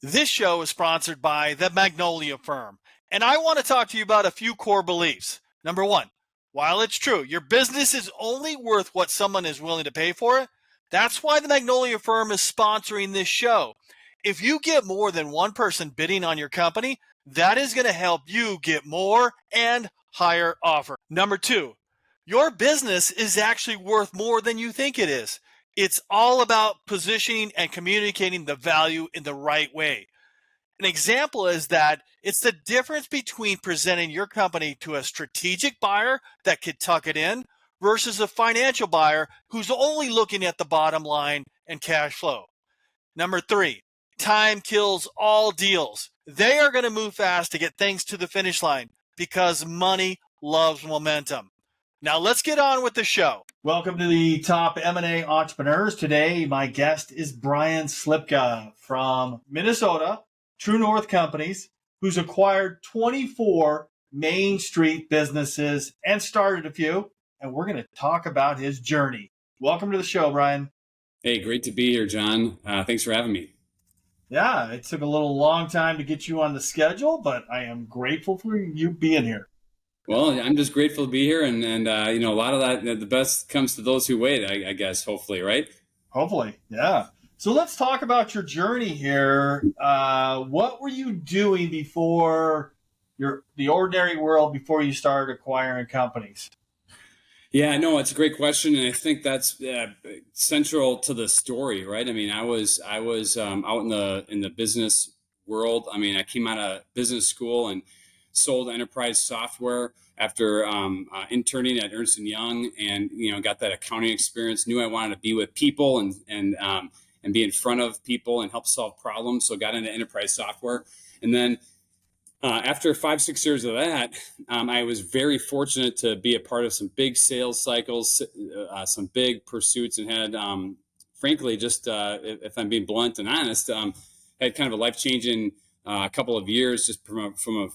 This show is sponsored by the Magnolia Firm, and I want to talk to you about a few core beliefs. Number one, while it's true, your business is only worth what someone is willing to pay for it, that's why the Magnolia Firm is sponsoring this show. If you get more than one person bidding on your company, that is going to help you get more and higher offer. Number two, your business is actually worth more than you think it is. It's all about positioning and communicating the value in the right way. An example is that it's the difference between presenting your company to a strategic buyer that could tuck it in versus a financial buyer who's only looking at the bottom line and cash flow. Number three, time kills all deals. They are going to move fast to get things to the finish line because money loves momentum. Now let's get on with the show. Welcome to the Top M&A Entrepreneurs. Today, my guest is Brian Slipka from Minnesota, True North Companies, who's acquired 24 Main Street businesses and started a few. And we're going to talk about his journey. Welcome to the show, Brian. Hey, great to be here, John. Thanks for having me. Yeah, it took a long time to get you on the schedule, but I am grateful for you being here. Well, I'm just grateful to be here, and a lot of that, the best comes to those who wait, I guess, hopefully, right? Hopefully, yeah. So let's talk about your journey here. What were you doing before the ordinary world, before you started acquiring companies? Yeah, no, it's a great question, and I think that's central to the story, right? I mean, I was out in the business world. I mean, I came out of business school and sold enterprise software after interning at Ernst & Young, and got that accounting experience. Knew I wanted to be with people and be in front of people and help solve problems. So got into enterprise software, and then after 5-6 years of that, I was very fortunate to be a part of some big sales cycles, some big pursuits, and had, frankly, just if I'm being blunt and honest, had kind of a life-changing couple of years just from a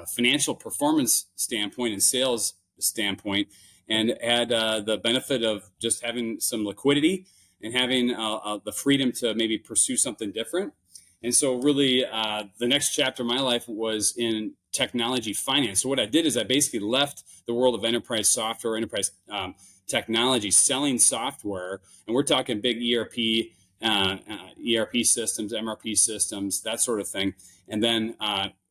financial performance standpoint and sales standpoint, and had the benefit of just having some liquidity and having the freedom to maybe pursue something different. And so really the next chapter of my life was in technology finance. So what I did is I basically left the world of enterprise software, enterprise technology, selling software, and we're talking big ERP systems, MRP systems, that sort of thing. And then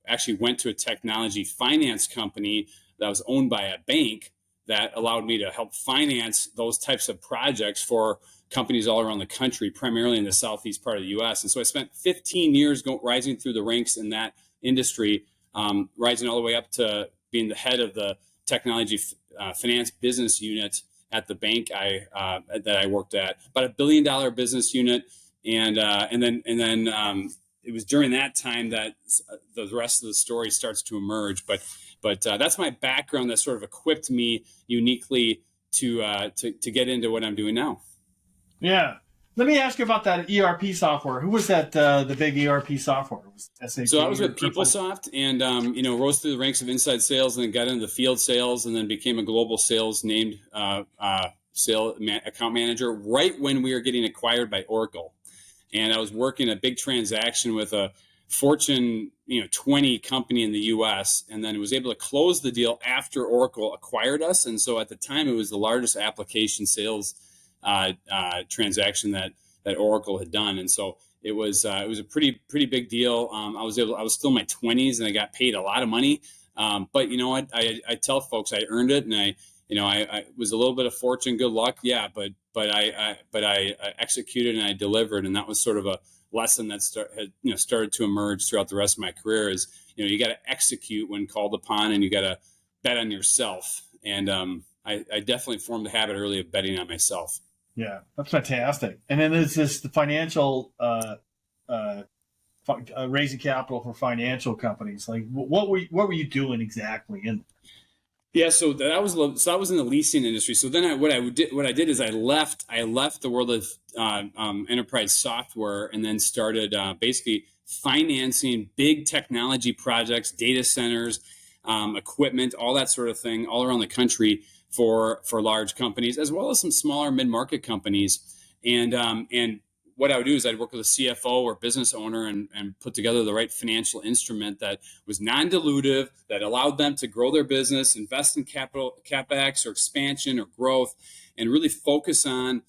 actually went to a technology finance company that was owned by a bank that allowed me to help finance those types of projects for companies all around the country, primarily in the southeast part of the U.S. And so I spent 15 years rising through the ranks in that industry, rising all the way up to being the head of the technology finance business unit at the bank that I worked at, about $1 billion business unit, and then it was during that time that the rest of the story starts to emerge. But that's my background that sort of equipped me uniquely to get into what I'm doing now. Yeah. Let me ask you about that ERP software. Who was that? The big ERP software? Was SAP? So I was with PeopleSoft, and rose through the ranks of inside sales, and then got into the field sales, and then became a global sales named account manager right when we were getting acquired by Oracle. And I was working a big transaction with a Fortune 20 company in the U.S., and then was able to close the deal after Oracle acquired us. And so at the time, it was the largest application sales transaction that Oracle had done, and so it was a pretty big deal. I was still in my 20s, and I got paid a lot of money. But you know what? I tell folks I earned it, and I was a little bit of fortune, good luck, yeah. But I executed and I delivered, and that was sort of a lesson that started to emerge throughout the rest of my career. Is you got to execute when called upon, and you got to bet on yourself. And I definitely formed the habit early of betting on myself. Yeah, that's fantastic. And then there's this the financial raising capital for financial companies. Like, what were you doing exactly? Yeah, so I was in the leasing industry. So then what I did is I left the world of enterprise software, and then started basically financing big technology projects, data centers, equipment, all that sort of thing, all around the country for large companies, as well as some smaller mid-market companies. And what I would do is I'd work with a CFO or business owner and put together the right financial instrument that was non-dilutive, that allowed them to grow their business, invest in capex or expansion or growth, and really focus on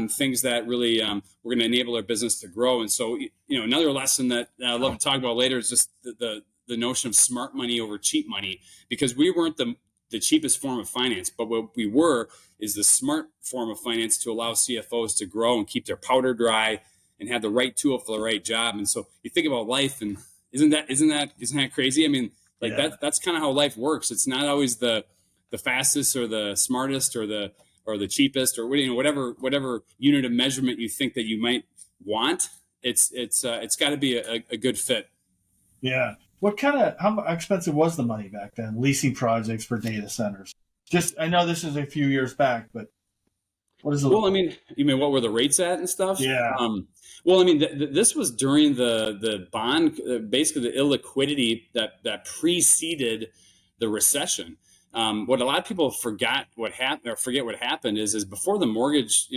things that really were going to enable their business to grow. And so, another lesson that I'd love to talk about later is just the notion of smart money over cheap money, because we weren't the cheapest form of finance, but what we were is the smart form of finance to allow CFOs to grow and keep their powder dry and have the right tool for the right job. And so you think about life, and isn't that crazy? I mean, that's kind of how life works. It's not always the fastest or the smartest or the cheapest or whatever unit of measurement you think that you might want. It's got to be a good fit. Yeah. How expensive was the money back then? Leasing projects for data centers. I know this is a few years back, but what is it? Well, I mean, you mean what were the rates at and stuff? Yeah. Well, I mean, this was during the bond, basically the illiquidity that preceded the recession. What a lot of people forget what happened is before the mortgage,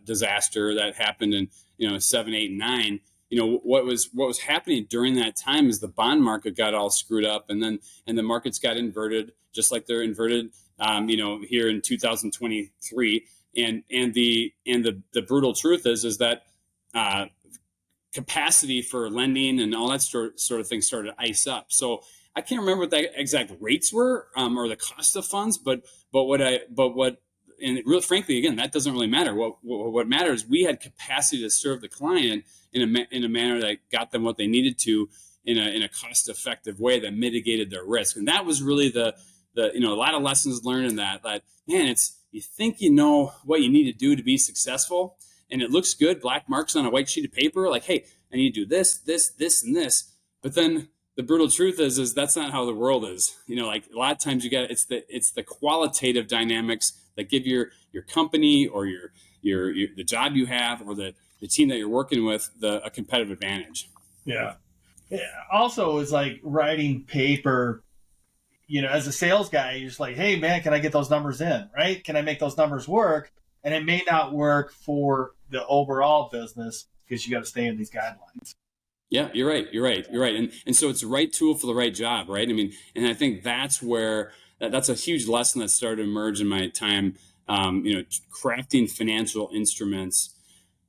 disaster that happened in 7, 8, and 9. What was happening during that time is the bond market got all screwed up, and the markets got inverted, just like they're inverted, here in 2023. And the brutal truth is that capacity for lending and all that sort of thing started to ice up. So I can't remember what the exact rates were, or the cost of funds, but really, frankly, again, that doesn't really matter. What matters, we had capacity to serve the client in a manner that got them what they needed to in a cost effective way that mitigated their risk. And that was really the a lot of lessons learned in that man, you think you know what you need to do to be successful, and it looks good, black marks on a white sheet of paper, like, hey, I need to do this, and this. But then the brutal truth is that's not how the world is. Like a lot of times it's the qualitative dynamics that give your company or your the job you have or the team that you're working with a competitive advantage. Yeah. Also, it's like writing paper. As a sales guy, you're just like, hey man, can I get those numbers in? Right? Can I make those numbers work? And it may not work for the overall business because you got to stay in these guidelines. Yeah, you're right. And so it's the right tool for the right job, right? I mean, and I think that's where that's a huge lesson that started to emerge in my time, crafting financial instruments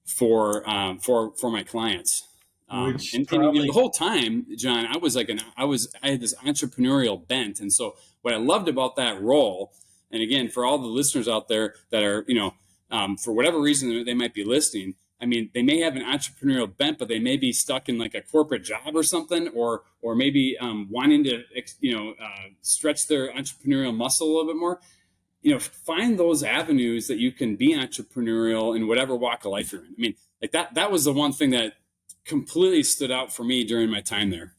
for my clients. And the whole time, John, I had this entrepreneurial bent. And so what I loved about that role, and again, for all the listeners out there that are, for whatever reason they might be listening, I mean, they may have an entrepreneurial bent, but they may be stuck in like a corporate job or something, or maybe wanting to, stretch their entrepreneurial muscle a little bit more. Find those avenues that you can be entrepreneurial in whatever walk of life you're in. I mean, like that was the one thing that completely stood out for me during my time there.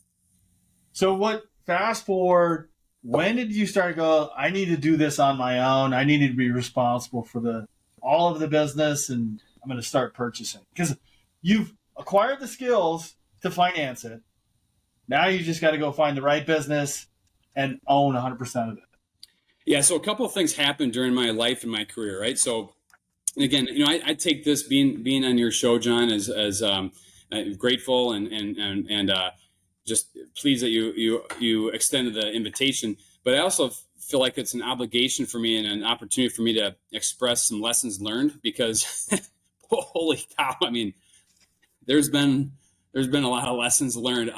So fast forward, when did you start to go, I need to do this on my own. I need to be responsible for all of the business, and I'm going to start purchasing? Because you've acquired the skills to finance it. Now you just got to go find the right business and own 100% of it. Yeah. So a couple of things happened during my life and my career, right? So again, I take this being on your show, John, as grateful and just pleased that you extended the invitation. But I also feel like it's an obligation for me and an opportunity for me to express some lessons learned, because holy cow, I mean, there's been a lot of lessons learned.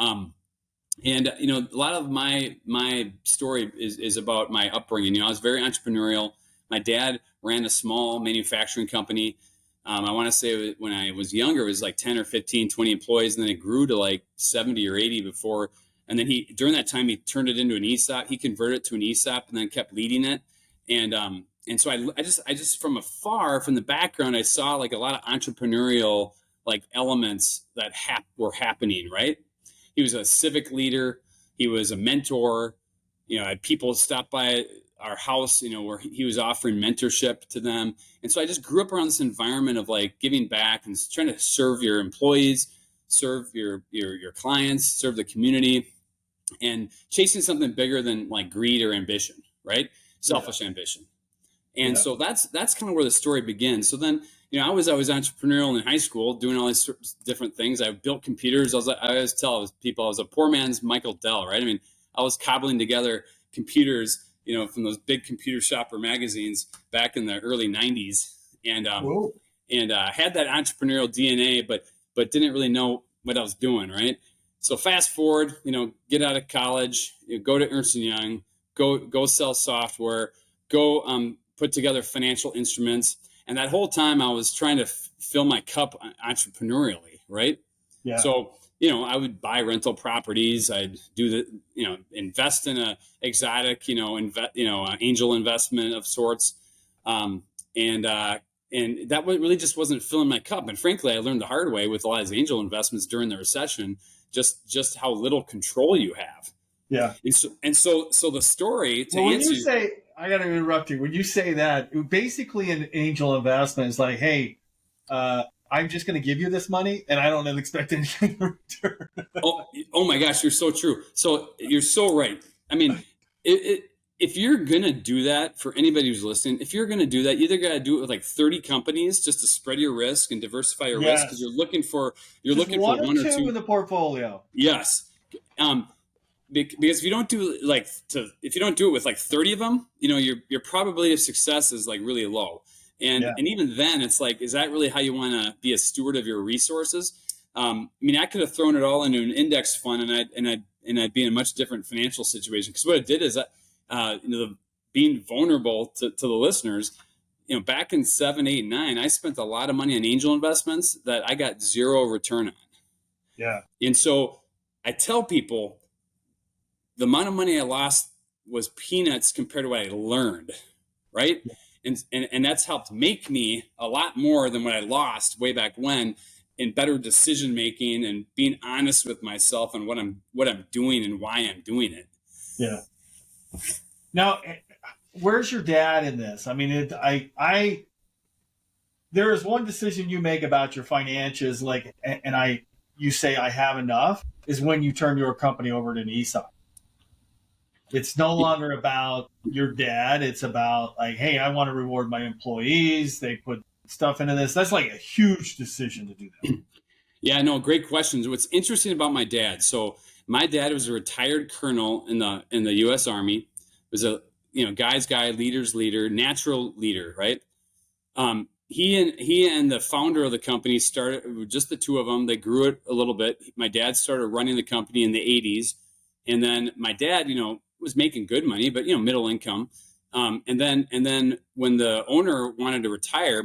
And a lot of my story is about my upbringing. I was very entrepreneurial. My dad ran a small manufacturing company. I want to say when I was younger, it was like 10 or 15, 20 employees. And then it grew to like 70 or 80 before. And then during that time, he turned it into an ESOP. He converted it to an ESOP and then kept leading it. And so I just from afar, from the background, I saw like a lot of entrepreneurial like elements that were happening, right? He was a civic leader. He was a mentor. I had people stop by our house, where he was offering mentorship to them. And so I just grew up around this environment of like giving back and trying to serve your employees, serve your clients, serve the community, and chasing something bigger than like greed or ambition, right? Selfish ambition. And so that's kind of where the story begins. So then, I was always entrepreneurial in high school, doing all these different things. I built computers. I always tell people I was a poor man's Michael Dell, right? I mean, I was cobbling together computers, from those big computer shopper magazines back in the early 90s. And had that entrepreneurial DNA, but didn't really know what I was doing, right? So fast forward, get out of college, go to Ernst & Young, go sell software, go put together financial instruments. And that whole time I was trying to fill my cup entrepreneurially, right? Yeah. So, I would buy rental properties. I'd do invest in a exotic, angel investment of sorts. And that really just wasn't filling my cup. And frankly, I learned the hard way with a lot of these angel investments during the recession, just how little control you have. Yeah. So the story to when you say, I got to interrupt you. When you say that, basically an angel investment is like, hey, I'm just going to give you this money and I don't expect anything in return. oh my gosh, you're so true. So you're so right. I mean, if you're going to do that, for anybody who's listening, if you're going to do that, you either got to do it with like 30 companies just to spread your risk and diversify your risk, because you're looking for one or two in the portfolio. Yes. Because if you don't do it with like 30 of them, your probability of success is like really low. And even then it's like, is that really how you want to be a steward of your resources? I could have thrown it all into an index fund and I'd be in a much different financial situation. Because what it did is being vulnerable to the listeners, back in 7, 8, 9, I spent a lot of money on angel investments that I got zero return on. Yeah. And so I tell people the amount of money I lost was peanuts compared to what I learned. Right. Yeah. And that's helped make me a lot more than what I lost way back when, in better decision making and being honest with myself and what I'm doing and why I'm doing it. Yeah. Now, where's your dad in this? I mean, there is one decision you make about your finances, you say I have enough, is when you turn your company over to an ESOP. It's no longer about your dad. It's about like, hey, I want to reward my employees. They put stuff into this. That's like a huge decision to do that. Yeah, no, great questions. What's interesting about my dad? So my dad was a retired colonel in the U.S. Army. Was a guy's guy, leader's leader, natural leader, right? He and the founder of the company started, just the two of them. They grew it a little bit. My dad started running the company in the 80s, and then my dad, was making good money, but middle income. And then when the owner wanted to retire,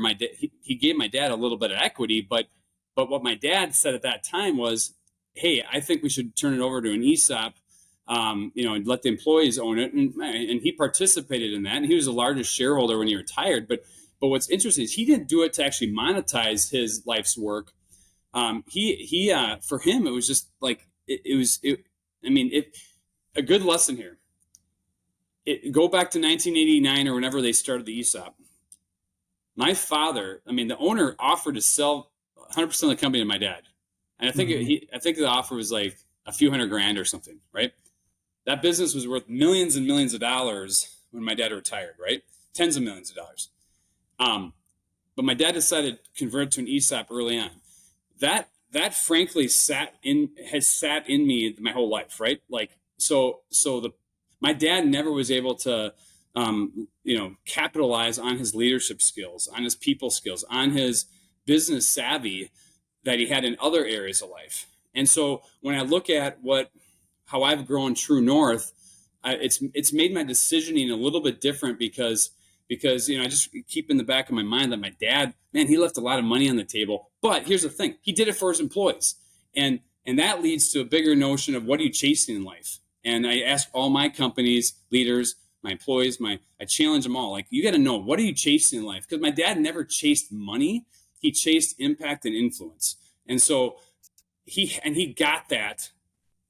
he gave my dad a little bit of equity, but what my dad said at that time was, hey, I think we should turn it over to an ESOP, and let the employees own it. And he participated in that. And he was the largest shareholder when he retired. But what's interesting is he didn't do it to actually monetize his life's work. For him, it was just like, a good lesson here. Go back to 1989 or whenever they started the ESOP. My father, the owner offered to sell 100% of the company to my dad. And I think I think the offer was like a few $100,000 or something, right? That business was worth millions and millions of dollars when my dad retired, right? Tens of millions of dollars. But my dad decided to convert it to an ESOP early on. That frankly has sat in me my whole life, right? Like, my dad never was able to, capitalize on his leadership skills, on his people skills, on his business savvy that he had in other areas of life. And so when I look at how I've grown true north, it's made my decisioning a little bit different because I just keep in the back of my mind that my dad, man, he left a lot of money on the table. But here's the thing: he did it for his employees, and that leads to a bigger notion of what are you chasing in life. And I ask all my companies, leaders, my employees, I challenge them all. Like, you got to know, what are you chasing in life? Because my dad never chased money; he chased impact and influence. And so he got that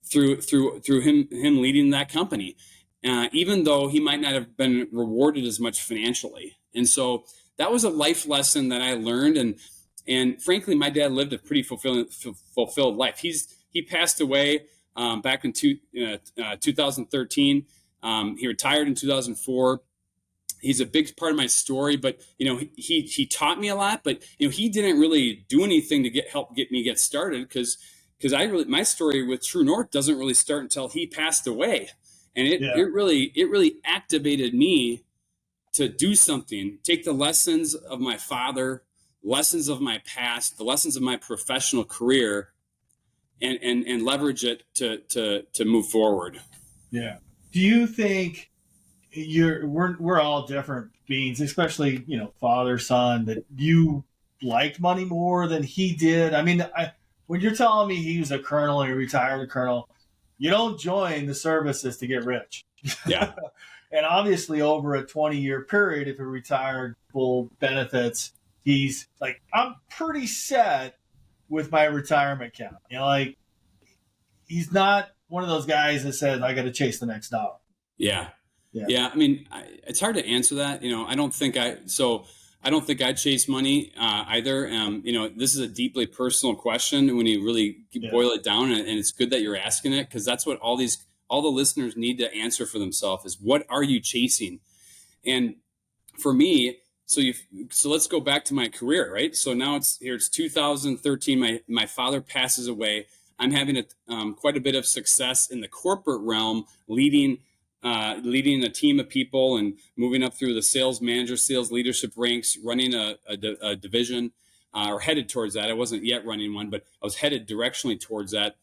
through him leading that company, even though he might not have been rewarded as much financially. And so that was a life lesson that I learned. And frankly, my dad lived a pretty fulfilled life. He passed away back in 2013. He retired in 2004. he's a big part of my story, but he taught me a lot, but he didn't really do anything to help me get started, because my story with True North doesn't really start until he passed away. And it really activated me to do something, take the lessons of my father, lessons of my past, the lessons of my professional career, and leverage it to move forward. Yeah. Do you think we're all different beings, especially, father, son, that you liked money more than he did? I mean, when you're telling me he was a colonel and he retired a colonel, you don't join the services to get rich. Yeah. And obviously over a 20-year period, if he retired full benefits, he's like, I'm pretty set with my retirement count. He's not one of those guys that says, I got to chase the next dollar. Yeah. I mean, it's hard to answer that. I don't think I chase money either. This is a deeply personal question when you really boil it down, and it's good that you're asking it, because that's what all the listeners need to answer for themselves is, what are you chasing? And for me, so let's go back to my career, right? So now it's 2013. My father passes away. I'm having quite a bit of success in the corporate realm, leading a team of people and moving up through the sales manager, sales leadership ranks, running a division, or headed towards that. I wasn't yet running one, but I was headed directionally towards that.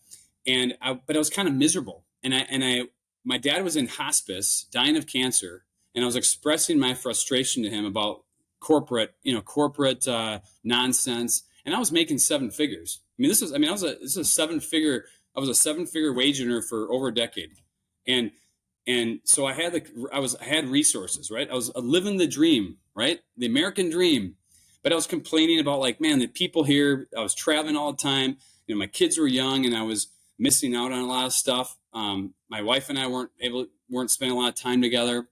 But I was kind of miserable. And my dad was in hospice, dying of cancer, and I was expressing my frustration to him about corporate nonsense. And I was making seven figures. I mean, I was a seven figure wage earner for over a decade. And so I had resources, right? I was living the dream, right? The American dream. But I was complaining about, like, man, the people here, I was traveling all the time. My kids were young and I was missing out on a lot of stuff. My wife and I weren't spending a lot of time together.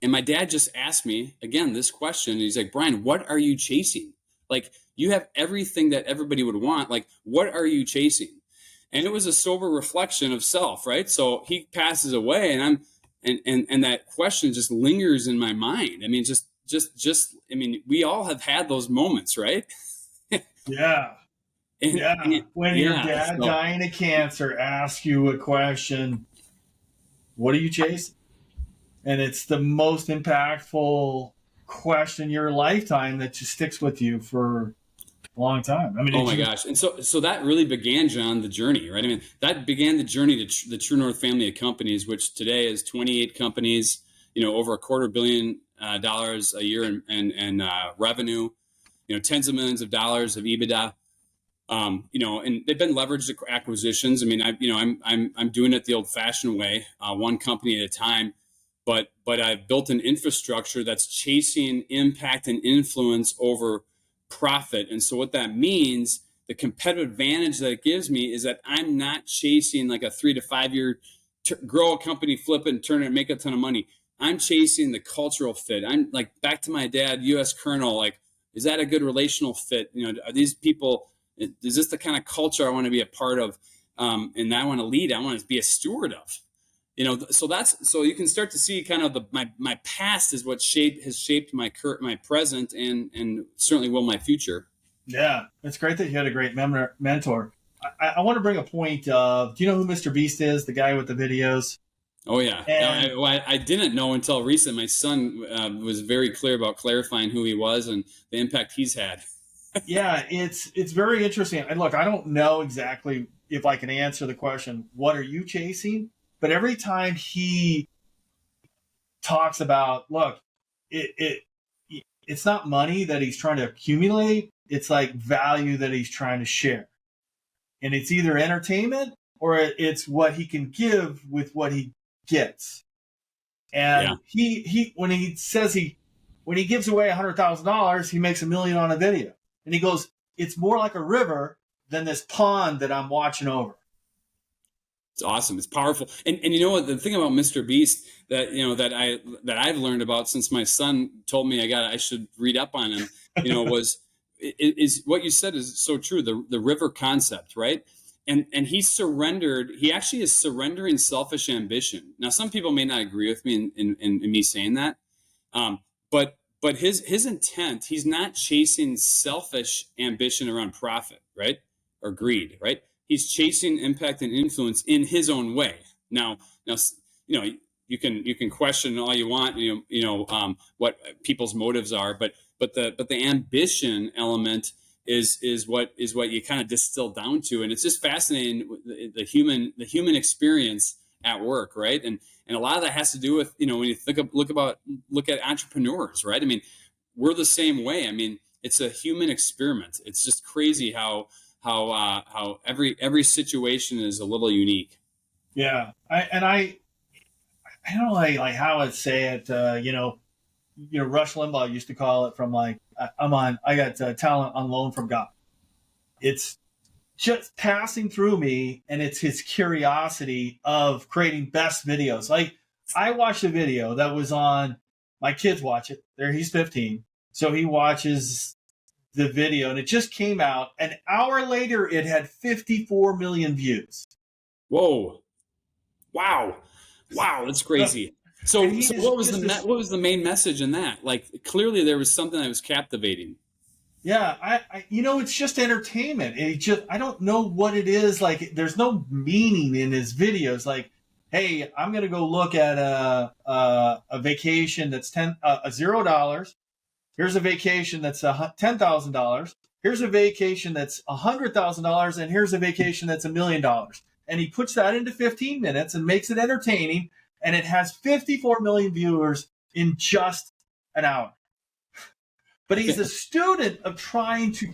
And my dad just asked me again this question. And he's like, Brian, what are you chasing? Like, you have everything that everybody would want. Like, what are you chasing? And it was a sober reflection of self, right? So he passes away, and and that question just lingers in my mind. I mean, we all have had those moments, right? Yeah. When your dad dying of cancer asks you a question, what are you chasing? And it's the most impactful question in your lifetime that just sticks with you for a long time. I mean, oh my gosh. And so that really began, John, the journey, right? I mean, that began the journey to the True North family of companies, which today is 28 companies, over $250 million a year in revenue, tens of millions of dollars of EBITDA. And they've been leveraged acquisitions. I mean, I'm doing it the old-fashioned way, one company at a time, but I've built an infrastructure that's chasing impact and influence over profit. And so what that means, the competitive advantage that it gives me, is that I'm not chasing like a 3 to 5 year grow a company, flip it, and turn it and make a ton of money. I'm chasing the cultural fit. I'm like, back to my dad, U.S. Colonel, like, is that a good relational fit? Are these people, is this the kind of culture I want to be a part of? And I want to lead, I want to be a steward of, so you can start to see kind of my past is what has shaped my present and certainly will my future. Yeah. It's great that you had a great mentor. I want to bring a point of, do you know who Mr. Beast is? The guy with the videos? Oh yeah. I didn't know until recent. My son was very clear about clarifying who he was and the impact he's had. Yeah, it's very interesting. And look, I don't know exactly if I can answer the question, what are you chasing? But every time he talks about, look, it's not money that he's trying to accumulate. It's like value that he's trying to share. And it's either entertainment or it's what he can give with what he gets. And he when he says when he gives away $100,000, he makes $1 million on a video. And he goes, it's more like a river than this pond that I'm watching over. It's awesome. It's powerful. And you know what, the thing about Mr. Beast that I've learned about since my son told me I should read up on him, is what you said is so true. The river concept, right? And he actually is surrendering selfish ambition. Now, some people may not agree with me in me saying that, But his intent, he's not chasing selfish ambition around profit, right? Or greed, right? He's chasing impact and influence in his own way. Now, you can question all you want, what people's motives are, but the ambition element is what you kind of distill down to, and it's just fascinating, the human experience at work, right? And a lot of that has to do with, when you look at entrepreneurs, right? I mean, we're the same way. I mean, it's a human experiment. It's just crazy how every situation is a little unique. Yeah, I don't know like how I'd say it. Rush Limbaugh used to call it from like, I got talent on loan from God. It's just passing through me, and it's his curiosity of creating best videos. Like, I watched a video that was on, my kids watch it. He's 15, so he watches the video, and it just came out. An hour later, it had 54 million views. Whoa! Wow, that's crazy. So what was the main message in that? Like, clearly there was something that was captivating. Yeah, it's just entertainment. I don't know what it is. Like, there's no meaning in his videos. Like, hey, I'm gonna go look at a vacation that's $0. Here's a vacation that's $10,000. Here's a vacation that's $100,000, and here's a vacation that's $1 million. And he puts that into 15 minutes and makes it entertaining, and it has 54 million viewers in just an hour. But he's a student of trying to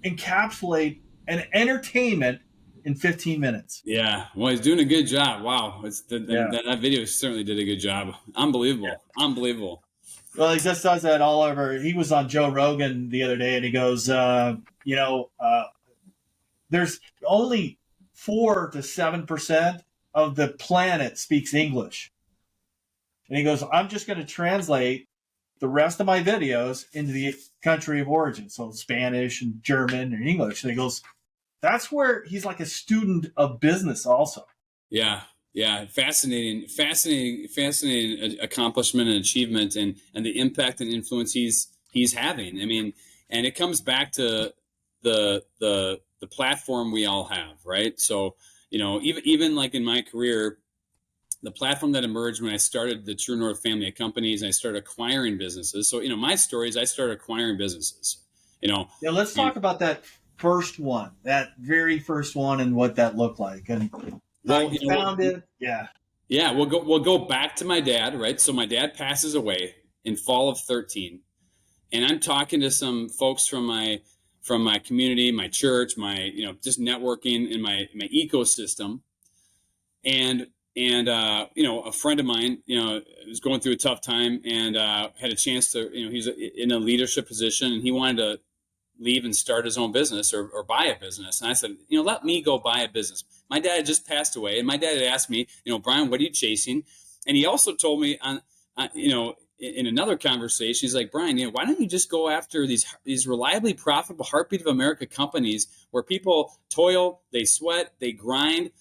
encapsulate an entertainment in 15 minutes. Yeah, well, he's doing a good job. Wow, that video certainly did a good job. Unbelievable. Well, he just does that all over. He was on Joe Rogan the other day, and he goes, there's only 4 to 7% of the planet speaks English. And he goes, I'm just going to translate the rest of my videos into the country of origin. So Spanish and German and English. And he goes, that's where he's like a student of business also. Yeah. Fascinating accomplishment and achievement, and the impact and influence he's having. I mean, and it comes back to the platform we all have, right? So, even like in my career, the platform that emerged when I started the True North family of companies, and I started acquiring businesses. So, my story is I started acquiring businesses, Yeah, let's talk about that first one, that very first one, and what that looked like. And you found it. Yeah. Yeah. We'll go back to my dad, right? So my dad passes away in fall of 13. And I'm talking to some folks from my community, my church, my, just networking in my ecosystem. And a friend of mine, was going through a tough time, and had a chance to, he's in a leadership position, and he wanted to leave and start his own business or buy a business. And I said, let me go buy a business. My dad had just passed away, and my dad had asked me, Brian, what are you chasing? And he also told me in another conversation, he's like, Brian, why don't you just go after these reliably profitable Heartbeat of America companies where people toil, they sweat, they grind,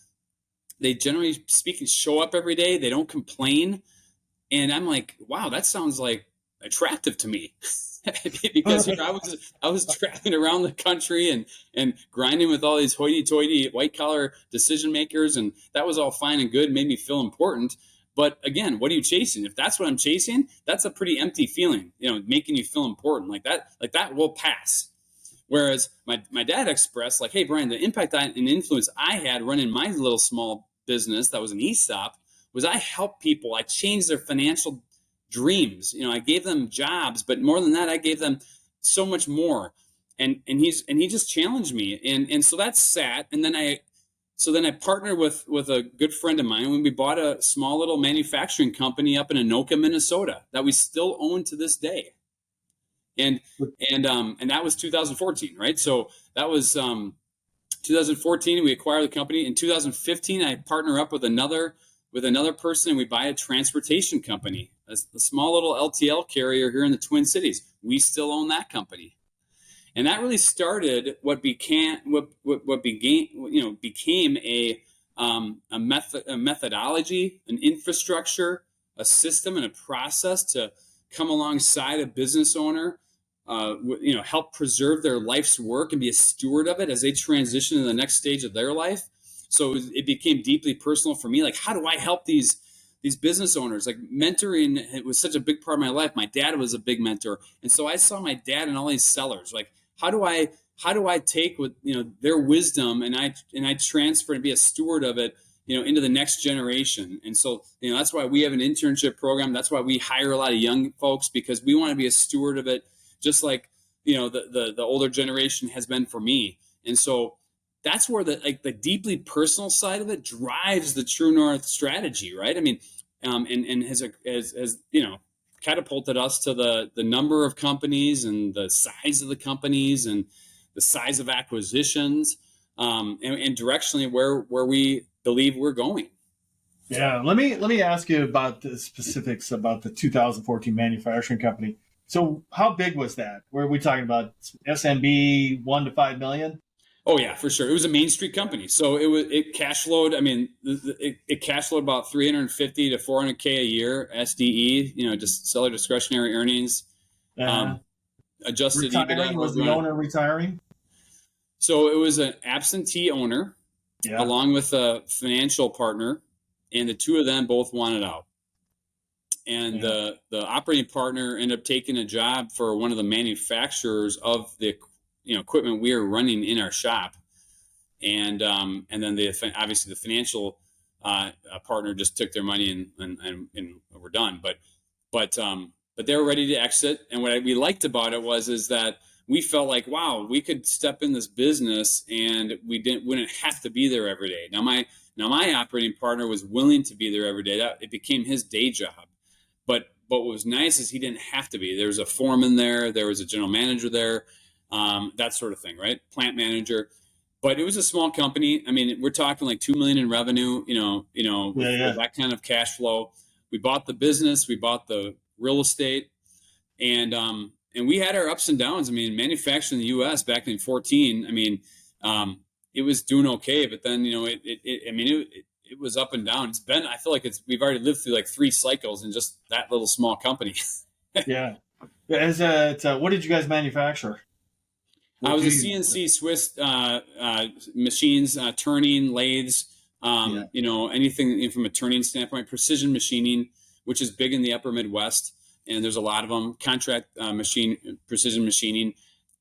they generally speaking show up every day, they don't complain. And I'm like, wow, that sounds like attractive to me. Because I was traveling around the country and grinding with all these hoity-toity white collar decision makers, and that was all fine and good, made me feel important. But again, what are you chasing? If that's what I'm chasing, that's a pretty empty feeling, making you feel important. Like that will pass. Whereas my dad expressed, like, hey, Brian, the impact and influence I had running my little small business that was an ESOP was I helped people. I changed their financial dreams. I gave them jobs, but more than that, I gave them so much more. And he just challenged me. And so that sat. And then I partnered with a good friend of mine when we bought a small little manufacturing company up in Anoka, Minnesota, that we still own to this day. And that was 2014, right? So that was 2014. We acquired the company. In 2015, I partner up with another person, and we buy a transportation company, a small little LTL carrier here in the Twin Cities. We still own that company. And that really started what became a methodology, an infrastructure, a system and a process to come alongside a business owner, help preserve their life's work and be a steward of it as they transition to the next stage of their life. So it became deeply personal for me. Like, how do I help these business owners? Like, mentoring, it was such a big part of my life. My dad was a big mentor. And so I saw my dad and all these sellers. Like, how do I take what, their wisdom and I transfer and be a steward of it, into the next generation. And so, that's why we have an internship program. That's why we hire a lot of young folks, because we want to be a steward of it, just like, the older generation has been for me. And so that's where the deeply personal side of it drives the True North strategy, right? I mean, and has catapulted us to the number of companies and the size of the companies and the size of acquisitions, and directionally where we believe we're going. Yeah, let me ask you about the specifics about the 2014 manufacturing company. So how big was that? Were we talking about SMB 1 to 5 million? Oh yeah, for sure. It was a Main Street company, so it cash flowed. I mean, it cash flowed about 350 to 400K a year SDE. Just seller discretionary earnings. Adjusted Retiring, EBITDA. was the owner retiring? So it was an absentee owner, yeah, along with a financial partner, and the two of them both wanted out. And the operating partner ended up taking a job for one of the manufacturers of the equipment we are running in our shop, and then obviously the financial partner just took their money and we're done. But they were ready to exit. And what we liked about it is that we felt like, wow, we could step in this business and we wouldn't have to be there every day. Now my operating partner was willing to be there every day. It became his day job. But what was nice is he didn't have to be. There was a foreman there. There was a general manager there. That sort of thing, right? Plant manager. But it was a small company. I mean, we're talking like 2 million in revenue, with that kind of cash flow. We bought the business, we bought the real estate, and we had our ups and downs. I mean, manufacturing in the US back in 2014, I mean, it was doing okay, but then, it was up and down. I feel like we've already lived through like 3 cycles in just that little small company. Yeah. What did you guys manufacture? I was a CNC Swiss machines, turning lathes, anything from a turning standpoint, precision machining, which is big in the upper Midwest. And there's a lot of them, contract precision machining.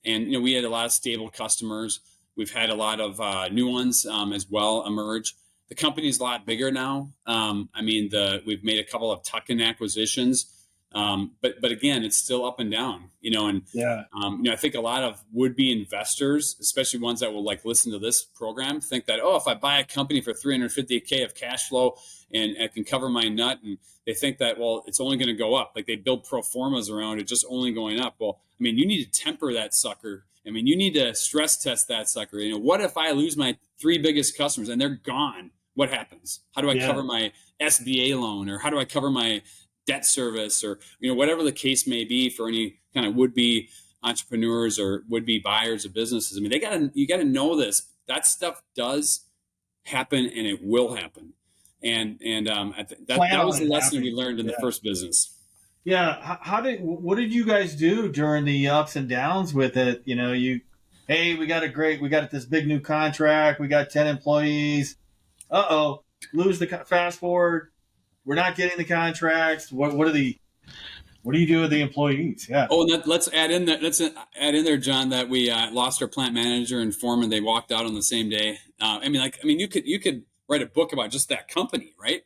And, we had a lot of stable customers. We've had a lot of new ones as well emerge. The company's a lot bigger now. We've made a couple of tuck-in acquisitions. But again, it's still up and down, I think a lot of would-be investors, especially ones that will listen to this program, think that, if I buy a company for 350K of cash flow and I can cover my nut, and they think that, well, it's only going to go up. Like, they build pro formas around it just only going up. Well, you need to temper that sucker. You need to stress test that sucker. What if I lose my 3 biggest customers and they're gone? What happens? How do I cover my SBA loan, or how do I cover my debt service, or whatever the case may be for any kind of would-be entrepreneurs or would-be buyers of businesses? You got to know this. That stuff does happen, and it will happen. And that was the lesson we learned in the first business. Yeah. What did you guys do during the ups and downs with it? Hey, we got this big new contract. We got 10 employees. Lose fast forward. We're not getting the contracts. What do you do with the employees? Yeah. Oh, let's add in there, John, that we lost our plant manager and foreman. They walked out on the same day. You could write a book about just that company, right?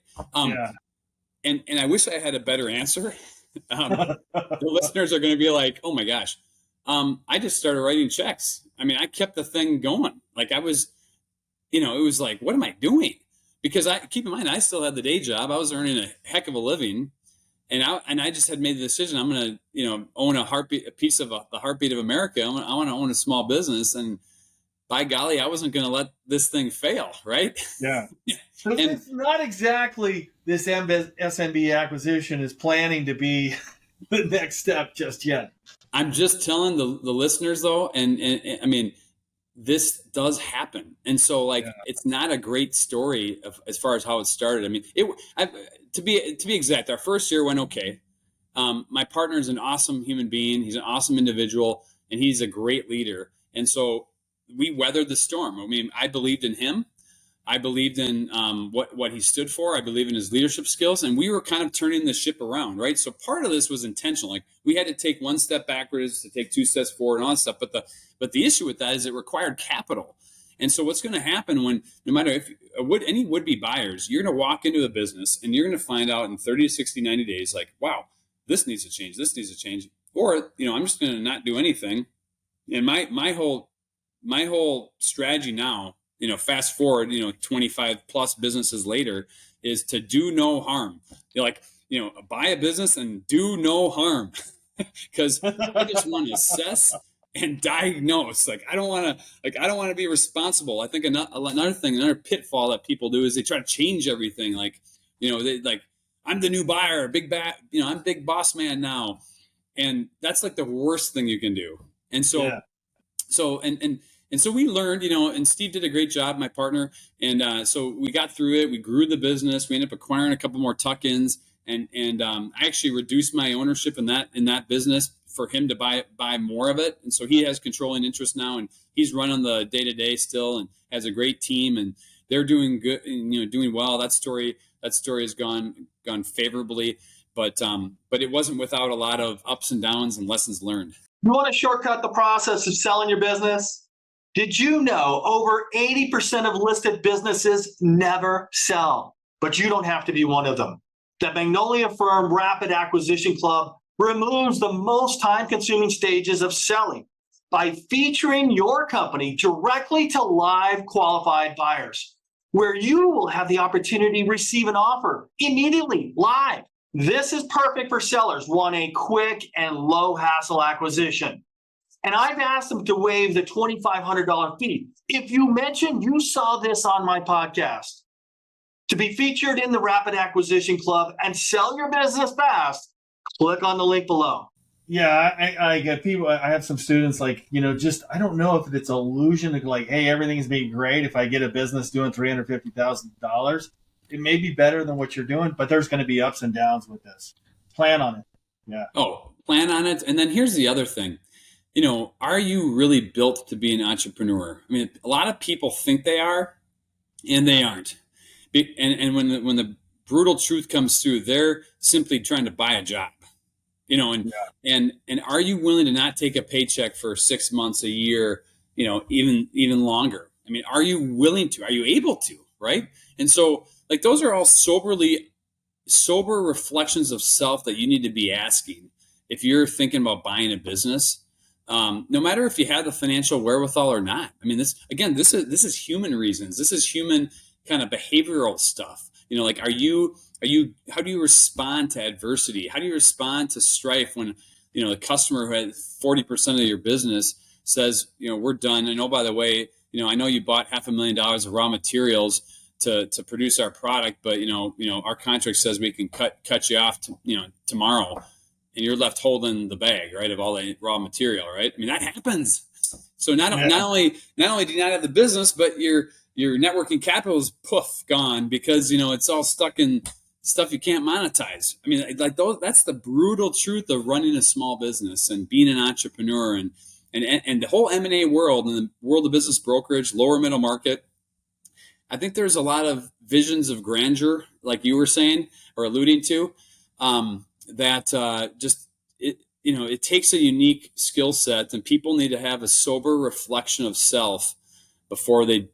And I wish I had a better answer. The listeners are going to be like, oh my gosh. I just started writing checks. I kept the thing going. Like, I was, it was like, what am I doing? Because keep in mind, I still had the day job. I was earning a heck of a living, and I just had made the decision. I'm going to, own a piece of the heartbeat of America. I want to own a small business, and by golly, I wasn't going to let this thing fail, right? Yeah. So it's not exactly this SMB acquisition is planning to be the next step just yet. I'm just telling the listeners though, and this does happen. And so it's not a great story as far as how it started. to be exact, our first year went okay. My partner is an awesome human being. He's an awesome individual, and he's a great leader. And so we weathered the storm. I mean, I believed in him. I believed in what he stood for. I believe in his leadership skills, and we were kind of turning the ship around, right? So part of this was intentional. Like, we had to take one step backwards to take two steps forward and all that stuff. But the issue with that is it required capital. And so what's going to happen when, no matter if any would-be buyers, you're going to walk into a business and you're going to find out in 30 to 60, 90 days, like, wow, this needs to change. This needs to change. Or, I'm just going to not do anything. And my whole strategy now, fast forward, 25 plus businesses later, is to do no harm. Buy a business and do no harm, because I just want to assess and diagnose. I don't want to be responsible. I think another pitfall that people do is they try to change everything. I'm the new buyer, I'm big boss man now. And that's the worst thing you can do. And so, yeah. So we learned, and Steve did a great job, my partner. And so we got through it. We grew the business. We ended up acquiring a couple more tuck-ins, and I actually reduced my ownership in that business for him to buy more of it. And so he has controlling interest now, and he's running the day-to-day still, and has a great team, and they're doing good and doing well. That story has gone favorably, but it wasn't without a lot of ups and downs and lessons learned. You want to shortcut the process of selling your business? Did you know over 80% of listed businesses never sell? But you don't have to be one of them. The Magnolia Firm Rapid Acquisition Club removes the most time-consuming stages of selling by featuring your company directly to live qualified buyers, where you will have the opportunity to receive an offer immediately, live. This is perfect for sellers who want a quick and low-hassle acquisition. And I've asked them to waive the $2,500 fee if you mention you saw this on my podcast. To be featured in the Rapid Acquisition Club and sell your business fast, click on the link below. Yeah, I get people. I have some students I don't know if it's an illusion of hey, everything's being great. If I get a business doing $350,000, it may be better than what you're doing, but there's going to be ups and downs with this. Plan on it. Yeah. Oh, plan on it. And then here's the other thing. Are you really built to be an entrepreneur? I mean, a lot of people think they are, and they aren't. And when the brutal truth comes through, they're simply trying to buy a job. And are you willing to not take a paycheck for 6 months, a year, even longer? I mean, are you willing to? Are you able to? Right? And so, those are all sober reflections of self that you need to be asking if you're thinking about buying a business. No matter if you have the financial wherewithal or not. I mean, this is human reasons. This is human kind of behavioral stuff. How do you respond to adversity? How do you respond to strife when, the customer who had 40% of your business says, we're done. And oh, by the way, I know you bought $500,000 of raw materials to produce our product, but our contract says we can cut you off tomorrow, and you're left holding the bag, right, of all the raw material, right? I mean, that happens. So not only do you not have the business, but your networking capital is gone because it's all stuck in stuff you can't monetize. I mean, that's the brutal truth of running a small business and being an entrepreneur, and the whole M&A world and the world of business brokerage, lower middle market. I think there's a lot of visions of grandeur, like you were saying or alluding to, it takes a unique skill set, and people need to have a sober reflection of self before they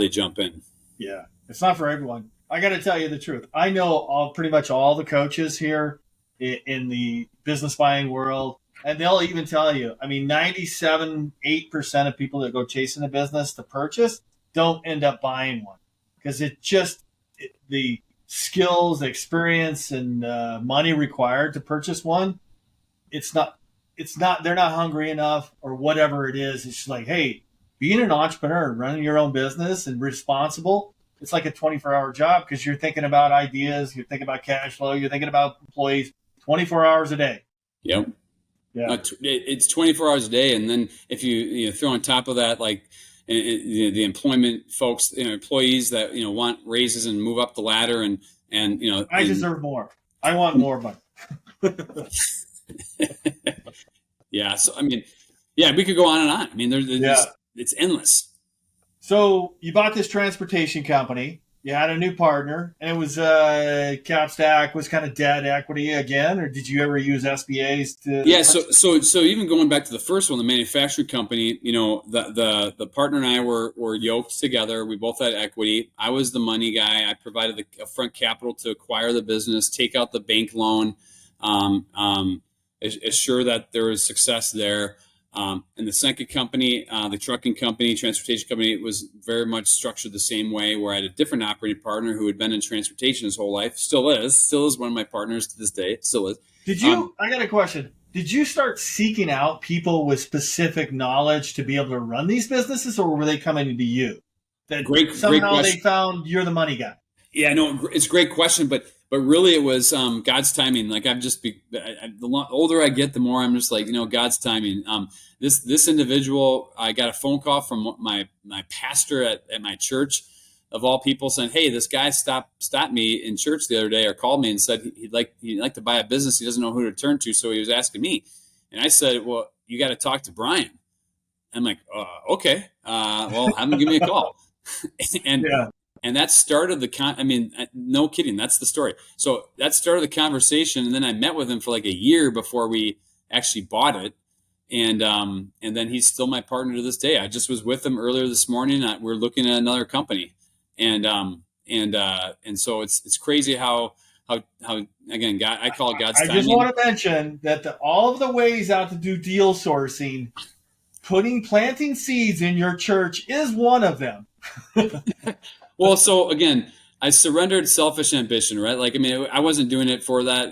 jump in. Yeah, it's not for everyone. I got to tell you the truth. I know pretty much all the coaches here in the business buying world, and they'll even tell you, 97.8% of people that go chasing a business to purchase don't end up buying one because the skills, the experience, and money required to purchase one, they're not hungry enough or whatever it is. It's just hey, being an entrepreneur, running your own business and responsible, it's like a 24-hour job because you're thinking about ideas, you're thinking about cash flow, you're thinking about employees 24 hours a day. Yep. Yeah. It's 24 hours a day. And then if you throw on top of that, the employment folks, employees that, want raises and move up the ladder and I deserve more. I want more money. Yeah. So, we could go on and on. It's endless. So you bought this transportation company. You had a new partner, and it was cap stack was kind of debt equity again, or did you ever use SBAs to? Yeah, so even going back to the first one, the manufacturing company, the partner and I were yoked together. We both had equity. I was the money guy. I provided the upfront capital to acquire the business, take out the bank loan, assure that there was success there. And the second company, the trucking company, transportation company, it was very much structured the same way, where I had a different operating partner who had been in transportation his whole life, still is one of my partners to this day, still is. Did you, I got a question. Did you start seeking out people with specific knowledge to be able to run these businesses, or were they coming to you? Somehow they found you're the money guy. Yeah, no, it's a great question, but really it was God's timing. Like the older I get, the more I'm just like, God's timing. This individual, I got a phone call from my pastor at my church, of all people, saying, "Hey, this guy stopped me in church the other day, or called me and said he'd like to buy a business. He doesn't know who to turn to, so he was asking me." And I said, "Well, you got to talk to Brian." I'm like, "Okay, well, have him give me a call." And that started no kidding, that's the story. So that started the conversation, and then I met with him for like a year before we actually bought it. And then he's still my partner to this day. I just was with him earlier this morning. We're looking at another company, and so it's crazy how again, God, I call it God's timing. I just want to mention that all of the ways out to do deal sourcing, planting seeds in your church is one of them. Well, so again, I surrendered selfish ambition, right? Like, I wasn't doing it for that.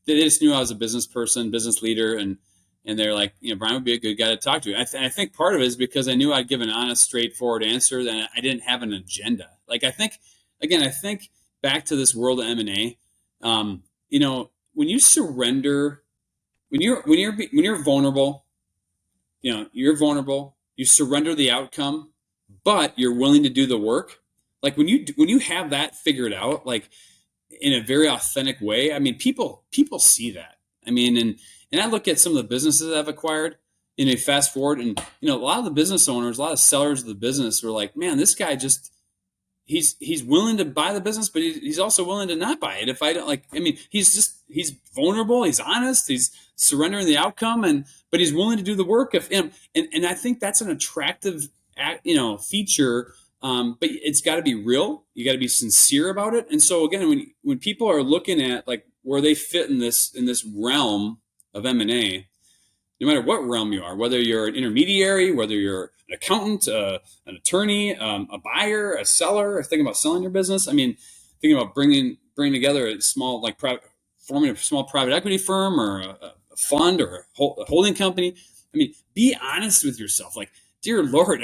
They just knew I was a business person, business leader, and they're like, Brian would be a good guy to talk to. I think part of it is because I knew I'd give an honest, straightforward answer, that I didn't have an agenda. Like, I think back to this world of M&A, when you surrender, when you're vulnerable, you're vulnerable, you surrender the outcome, but you're willing to do the work. Like when you have that figured out, like in a very authentic way, people see that. And I look at some of the businesses I've acquired, fast forward, and a lot of the business owners, a lot of sellers of the business were like, "Man, this guy he's willing to buy the business, but he's also willing to not buy it. If I don't he's vulnerable, he's honest, he's surrendering the outcome, but he's willing to do the work." And I think that's an attractive feature. But it's got to be real. You got to be sincere about it. And so again, when people are looking at like where they fit in this realm of M&A, no matter what realm you are, whether you're an intermediary, whether you're an accountant, an attorney, a buyer, a seller, or thinking about selling your business, thinking about bringing together a small, forming a small private equity firm, or a fund, or a holding company. Be honest with yourself. Like, dear Lord,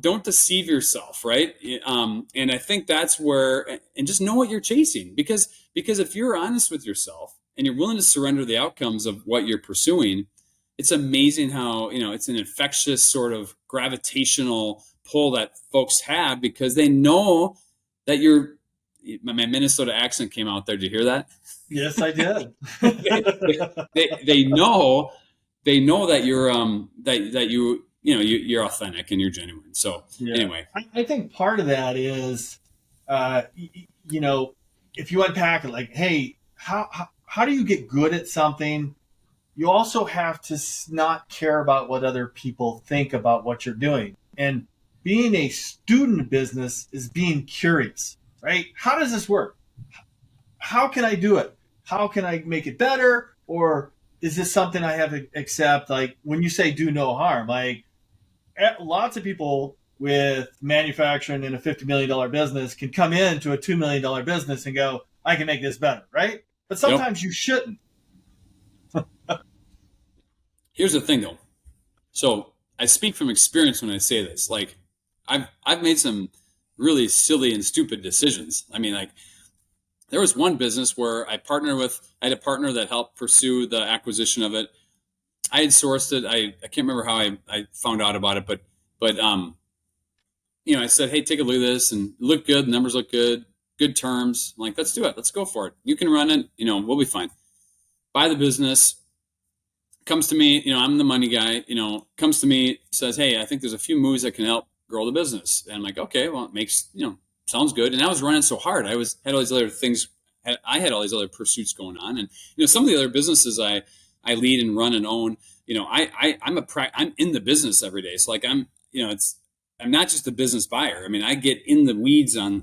don't deceive yourself, right? And I think that's where, and just know what you're chasing, because if you're honest with yourself and you're willing to surrender the outcomes of what you're pursuing, it's amazing how, it's an infectious sort of gravitational pull that folks have, because they know that my Minnesota accent came out there. Did you hear that? Yes, I did. they know that you're, you're authentic and you're genuine. So anyway, I think part of that is, if you unpack it, like, hey, how do you get good at something? You also have to not care about what other people think about what you're doing. And being a student business is being curious, right? How does this work? How can I do it? How can I make it better? Or is this something I have to accept? Like, when you say do no harm, like, lots of people with manufacturing in a $50 million business can come into a $2 million business and go, I can make this better, right? But sometimes you shouldn't. Here's the thing, though. So I speak from experience when I say this. Like, I've made some really silly and stupid decisions. There was one business where I had a partner that helped pursue the acquisition of it. I had sourced it. I can't remember how I found out about it, but I said, hey, take a look at this, and it looked good. The numbers look good, good terms. I'm like, let's do it. Let's go for it. You can run it. We'll be fine. Buy the business. Comes to me, I'm the money guy, comes to me, says, hey, I think there's a few moves that can help grow the business. And I'm like, okay, well, it makes, sounds good. And I was running so hard. I had all these other things. I had all these other pursuits going on. And, some of the other businesses I lead and run and own, I'm in the business every day. So like I'm not just a business buyer. I mean, I get in the weeds on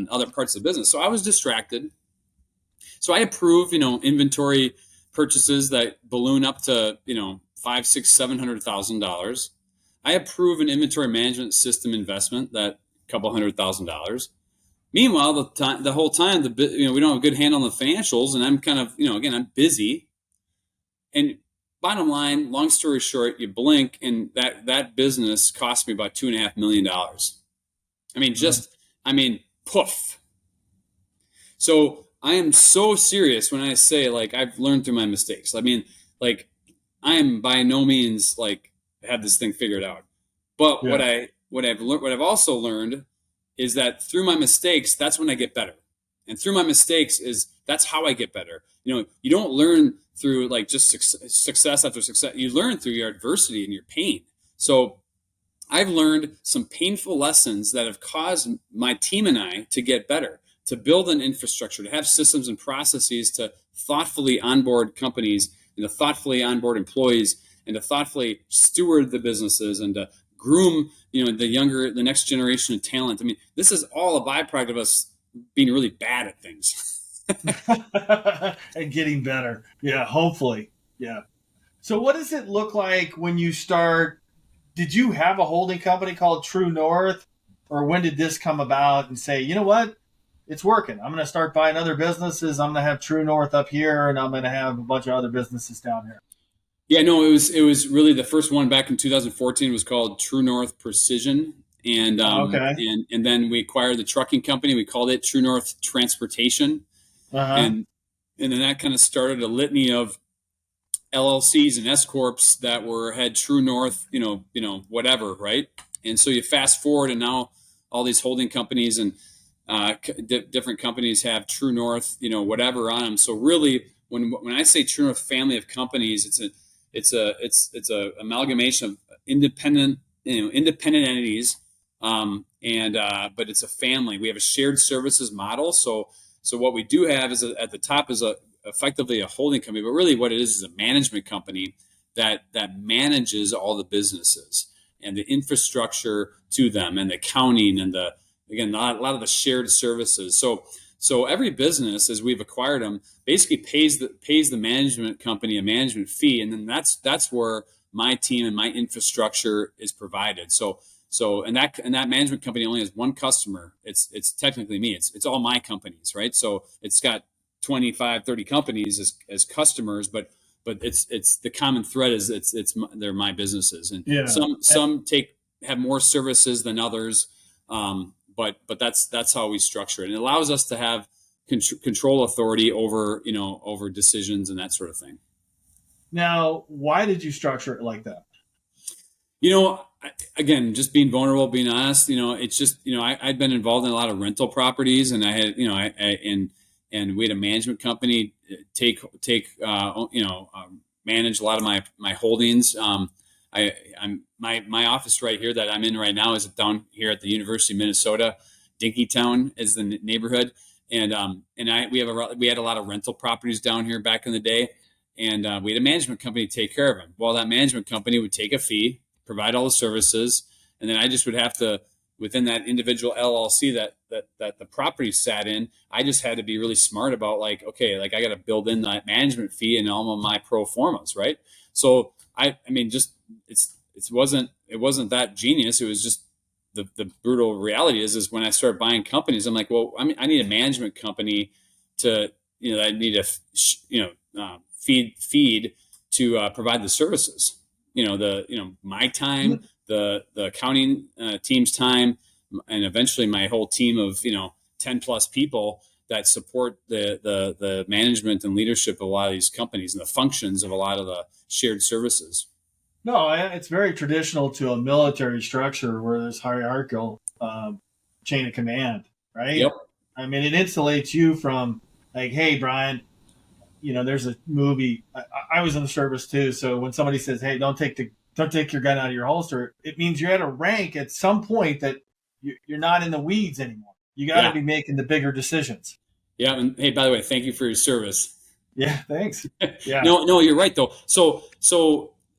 other parts of the business. So I was distracted. So I approve, inventory purchases that balloon up to, $500,000, $600,000, $700,000. I approve an inventory management system investment that couple $100,000. Meanwhile, the whole time, we don't have a good handle on the financials, and I'm kind of, again, I'm busy. And bottom line, long story short, you blink, and that business cost me about $2.5 million. Poof. So I am so serious when I say, like, I've learned through my mistakes. I mean, like, I am by no means like have this thing figured out. But yeah. what I've also learned is that through my mistakes, that's when I get better. And through my mistakes that's how I get better. You don't learn through like just success after success. You learn through your adversity and your pain. So I've learned some painful lessons that have caused my team and I to get better, to build an infrastructure, to have systems and processes to thoughtfully onboard companies and to thoughtfully onboard employees and to thoughtfully steward the businesses and to groom, the next generation of talent. I mean, this is all a byproduct of us being really bad at things. And getting better. Yeah, hopefully. Yeah. So what does it look like when you start? Did you have a holding company called True North? Or when did this come about and say, you know what? It's working. I'm going to start buying other businesses. I'm going to have True North up here, and I'm going to have a bunch of other businesses down here. Yeah, no, it was really the first one back in 2014 was called True North Precision. And and then we acquired the trucking company. We called it True North Transportation. Uh-huh. And then that kind of started a litany of LLCs and S corps that had True North, whatever, right? And so you fast forward, and now all these holding companies and different companies have True North, whatever on them. So really, when I say True North family of companies, it's a amalgamation of independent entities, but it's a family. We have a shared services model. So what we do have is at the top is effectively a holding company, but really what it is a management company that manages all the businesses and the infrastructure to them and the accounting and a lot of the shared services. So every business, as we've acquired them, basically pays the management company a management fee, and then that's where my team and my infrastructure is provided. So and that management company only has one customer. It's technically me. It's all my companies, right? So it's got 25, 30 companies as customers, but it's the common thread is they're my businesses, and some have more services than others. But that's how we structure it. And it allows us to have control authority over decisions and that sort of thing. Now, why did you structure it like that? Again, just being vulnerable, being honest. It's just I'd been involved in a lot of rental properties, and I had and we had a management company manage a lot of my holdings. My office right here that I'm in right now is down here at the University of Minnesota. Dinkytown is the neighborhood, and we had a lot of rental properties down here back in the day, and we had a management company take care of them. Well, that management company would take a fee, provide all the services, and then I just would have to, within that individual LLC that the property sat in, I just had to be really smart about I got to build in that management fee and all of my pro formas, right? So it wasn't that genius. It was just the brutal reality is when I started buying companies, I'm like, well, I need a management company to, I need a feed to provide the services, my time, the accounting team's time, and eventually my whole team of 10 plus people that support the management and leadership of a lot of these companies and the functions of a lot of the shared services. No, it's very traditional to a military structure where there's hierarchical chain of command, right? Yep. I mean, it insulates you from like, hey, Brian, there's a movie. I was in the service too, so when somebody says, hey, don't take your gun out of your holster, it means you're at a rank at some point that you're not in the weeds anymore. You got to be making the bigger decisions. Yeah, and hey, by the way, thank you for your service. Yeah, thanks. Yeah. No, you're right though. So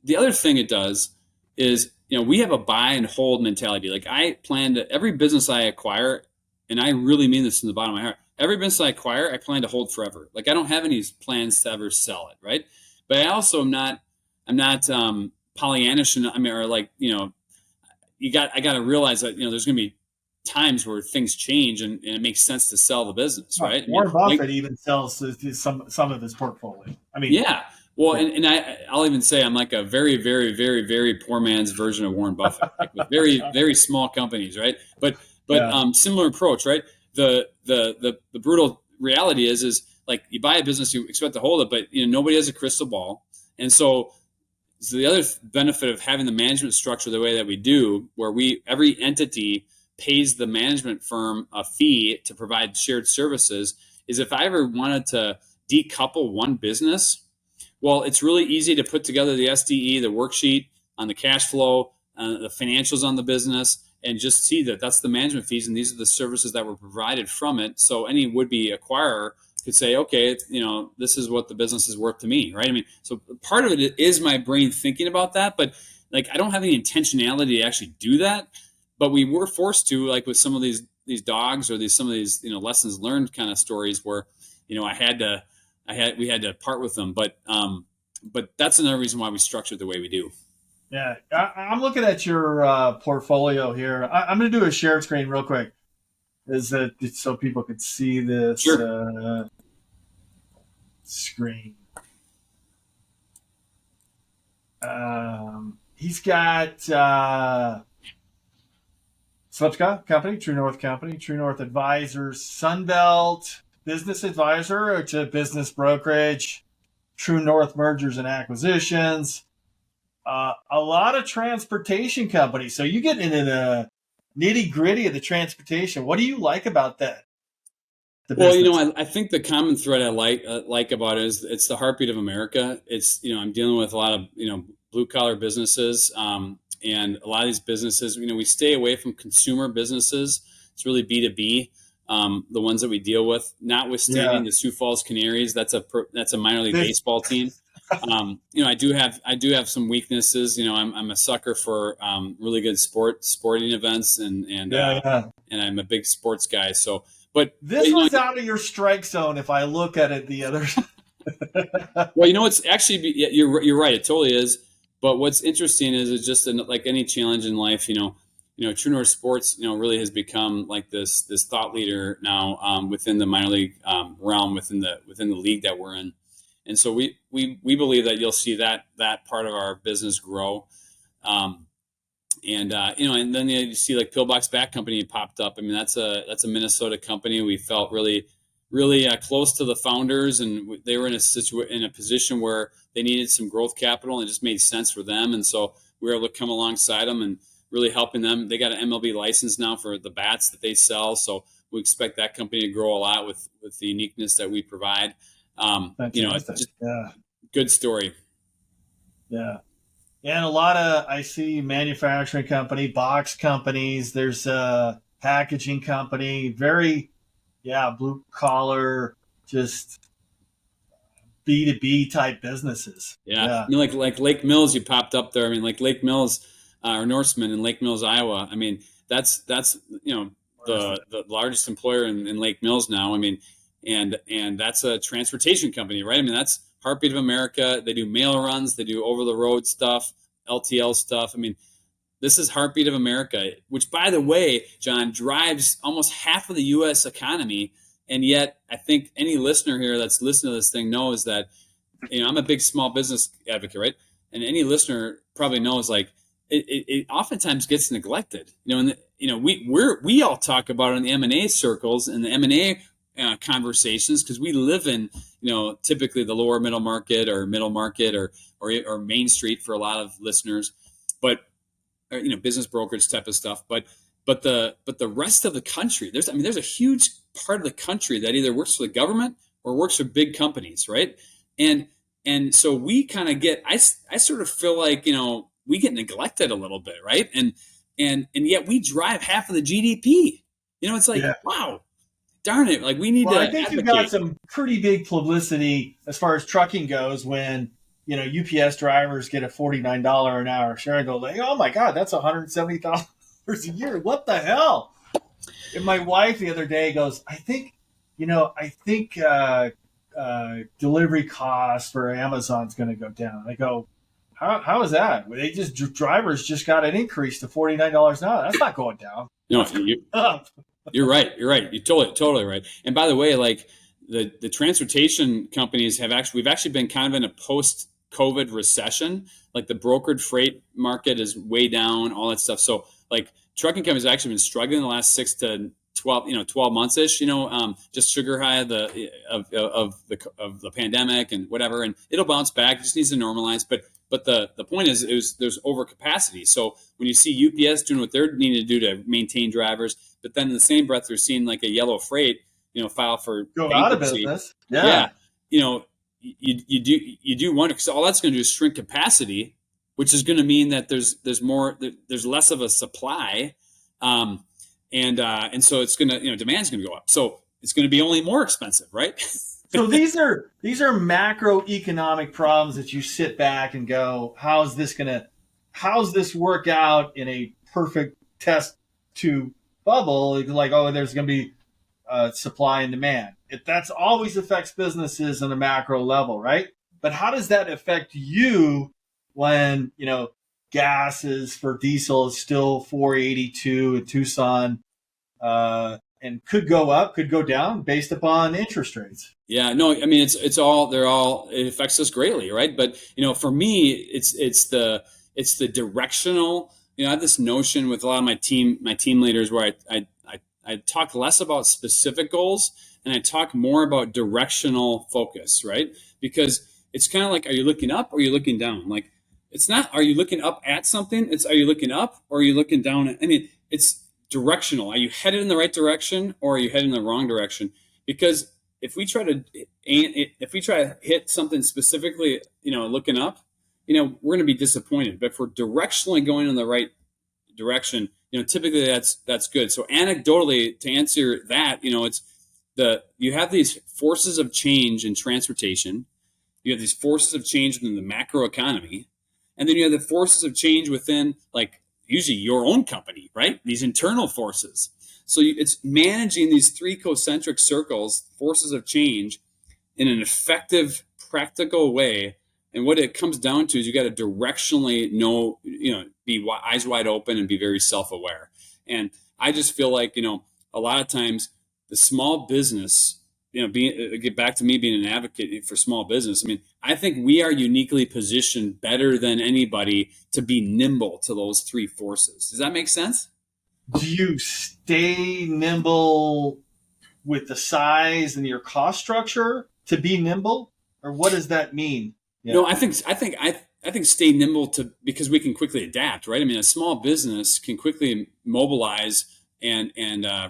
the other thing it does is, we have a buy and hold mentality. Like I plan to every business I acquire, and I really mean this from the bottom of my heart. Every business I acquire, I plan to hold forever. Like I don't have any plans to ever sell it, right? But I also I'm not Pollyannish. I mean, or like I got to realize that there's going to be times where things change and it makes sense to sell the business, right? Warren Buffett even sells some of his portfolio. I mean, yeah. Well, and I'll even say I'm like a very, very, very, very poor man's version of Warren Buffett, like with very, very small companies, right? But similar approach, right? The brutal reality is like you buy a business, you expect to hold it, but nobody has a crystal ball, and so the other benefit of having the management structure the way that we do, where every entity pays the management firm a fee to provide shared services, is if I ever wanted to decouple one business, well, it's really easy to put together the SDE, the worksheet on the cash flow, the financials on the business, and just see that that's the management fees and these are the services that were provided from it. So any would-be acquirer could say, okay, this is what the business is worth to me, right? I mean, so part of it is my brain thinking about that, but like I don't have any intentionality to actually do that. But we were forced to, like with some of these dogs or some of these lessons learned kind of stories where we had to part with them. But that's another reason why we structured the way we do. Yeah, I'm looking at your portfolio here. I'm going to do a share screen real quick, so people could see this screen. He's got. Slipka Company, True North Company, True North Advisors, Sunbelt Business Advisor to Business Brokerage, True North Mergers and Acquisitions, a lot of transportation companies. So you get into the nitty gritty of the transportation. What do you like about that? Well, I think the common thread I like about it is it's the heartbeat of America. It's I'm dealing with a lot of blue collar businesses. And a lot of these businesses, we stay away from consumer businesses. It's really B2B, the ones that we deal with. Notwithstanding the Sioux Falls Canaries, that's a minor league baseball team. I do have some weaknesses. I'm a sucker for really good sporting events, and I'm a big sports guy. So, but this was out of your strike zone. If I look at it, the others. Well, it's actually you're right. It totally is. But what's interesting is it's just like any challenge in life, True North Sports, really has become like this thought leader now within the minor league realm, within the league that we're in, and so we believe that you'll see that part of our business grow, and then you see like Pillbox Bat Company popped up. I mean, that's a Minnesota company. We felt really close to the founders, and they were in a position where they needed some growth capital, and it just made sense for them. And so we were able to come alongside them and really helping them. They got an MLB license now for the bats that they sell, so we expect that company to grow a lot with the uniqueness that we provide. Just good story. Yeah. And a lot of, I see manufacturing company, box companies. There's a packaging company, very, blue collar, just B2B type businesses. Yeah. I mean, like Lake Mills, you popped up there. I mean, like Lake Mills or Norseman in Lake Mills, Iowa. I mean, that's the largest employer in Lake Mills now. I mean, and that's a transportation company, right? I mean, that's heartbeat of America. They do mail runs, they do over the road stuff, LTL stuff. I mean, this is heartbeat of America, which, by the way, John, drives almost half of the U.S. economy. And yet, I think any listener here that's listening to this thing knows that, I'm a big small business advocate, right? And any listener probably knows, like, it oftentimes gets neglected. We all talk about it in the M&A circles, and the M&A conversations because we live in, typically the lower middle market or middle market or Main Street for a lot of listeners, but business brokerage type of stuff. But the rest of the country, there's a huge part of the country that either works for the government or works for big companies, right? And so we kind of I sort of feel like, we get neglected a little bit, right? And yet we drive half of the GDP. It's like, wow, darn it. Like we need to I think advocate. you've got some pretty big publicity as far as trucking goes when, UPS drivers get a $49 an hour share and go like, oh my God, that's $170 a year. What the hell? And my wife the other day goes, I think delivery costs for Amazon's going to go down. I go, how is that? Well, drivers just got an increase to $49 an hour. That's not going down. No, you're right. You're totally right. And by the way, like the transportation companies we've actually been kind of in a post-COVID recession. Like the brokered freight market is way down, all that stuff. So like trucking companies have actually been struggling the last 6 to 12 months ish, just sugar high of the pandemic and whatever, and it'll bounce back. It just needs to normalize. But the point is, there's overcapacity. So when you see UPS doing what they're needing to do to maintain drivers, but then in the same breath, they're seeing like a yellow freight, file for go out of business. Yeah. You do wonder, because all that's going to do is shrink capacity, which is going to mean that there's less of a supply. And so it's going to, demand's going to go up. So it's going to be only more expensive, right? So these are macroeconomic problems that you sit back and go, how's this work out in a perfect test tube bubble? Like, oh, there's going to be supply and demand. That's always affects businesses on a macro level, right? But how does that affect you when, gas for diesel is still $4.82 in Tucson, and could go up, could go down based upon interest rates? Yeah, no, I mean, it affects us greatly, right? But, for me, it's the directional, I have this notion with a lot of my team leaders where I talk less about specific goals and I talk more about directional focus, right? Because it's kind of like, are you looking up or are you looking down? Like, it's not, are you looking up at something? It's, are you looking up or are you looking down? It's directional. Are you headed in the right direction or are you headed in the wrong direction? Because if we try to hit something specifically, looking up, we're going to be disappointed. But if we're directionally going in the right direction, typically that's good. So anecdotally, to answer that, you have these forces of change in transportation. You have these forces of change within the macro economy. And then you have the forces of change within, like, usually your own company, right? These internal forces. So it's managing these three concentric circles, forces of change, in an effective, practical way. And what it comes down to is you got to directionally know, be eyes wide open and be very self-aware. And I just feel like, a lot of times the small business, get back to me being an advocate for small business. I mean, I think we are uniquely positioned better than anybody to be nimble to those three forces. Does that make sense? Do you stay nimble with the size and your cost structure to be nimble, or what does that mean? Yeah. No, I think stay nimble because we can quickly adapt, right? I mean, a small business can quickly mobilize and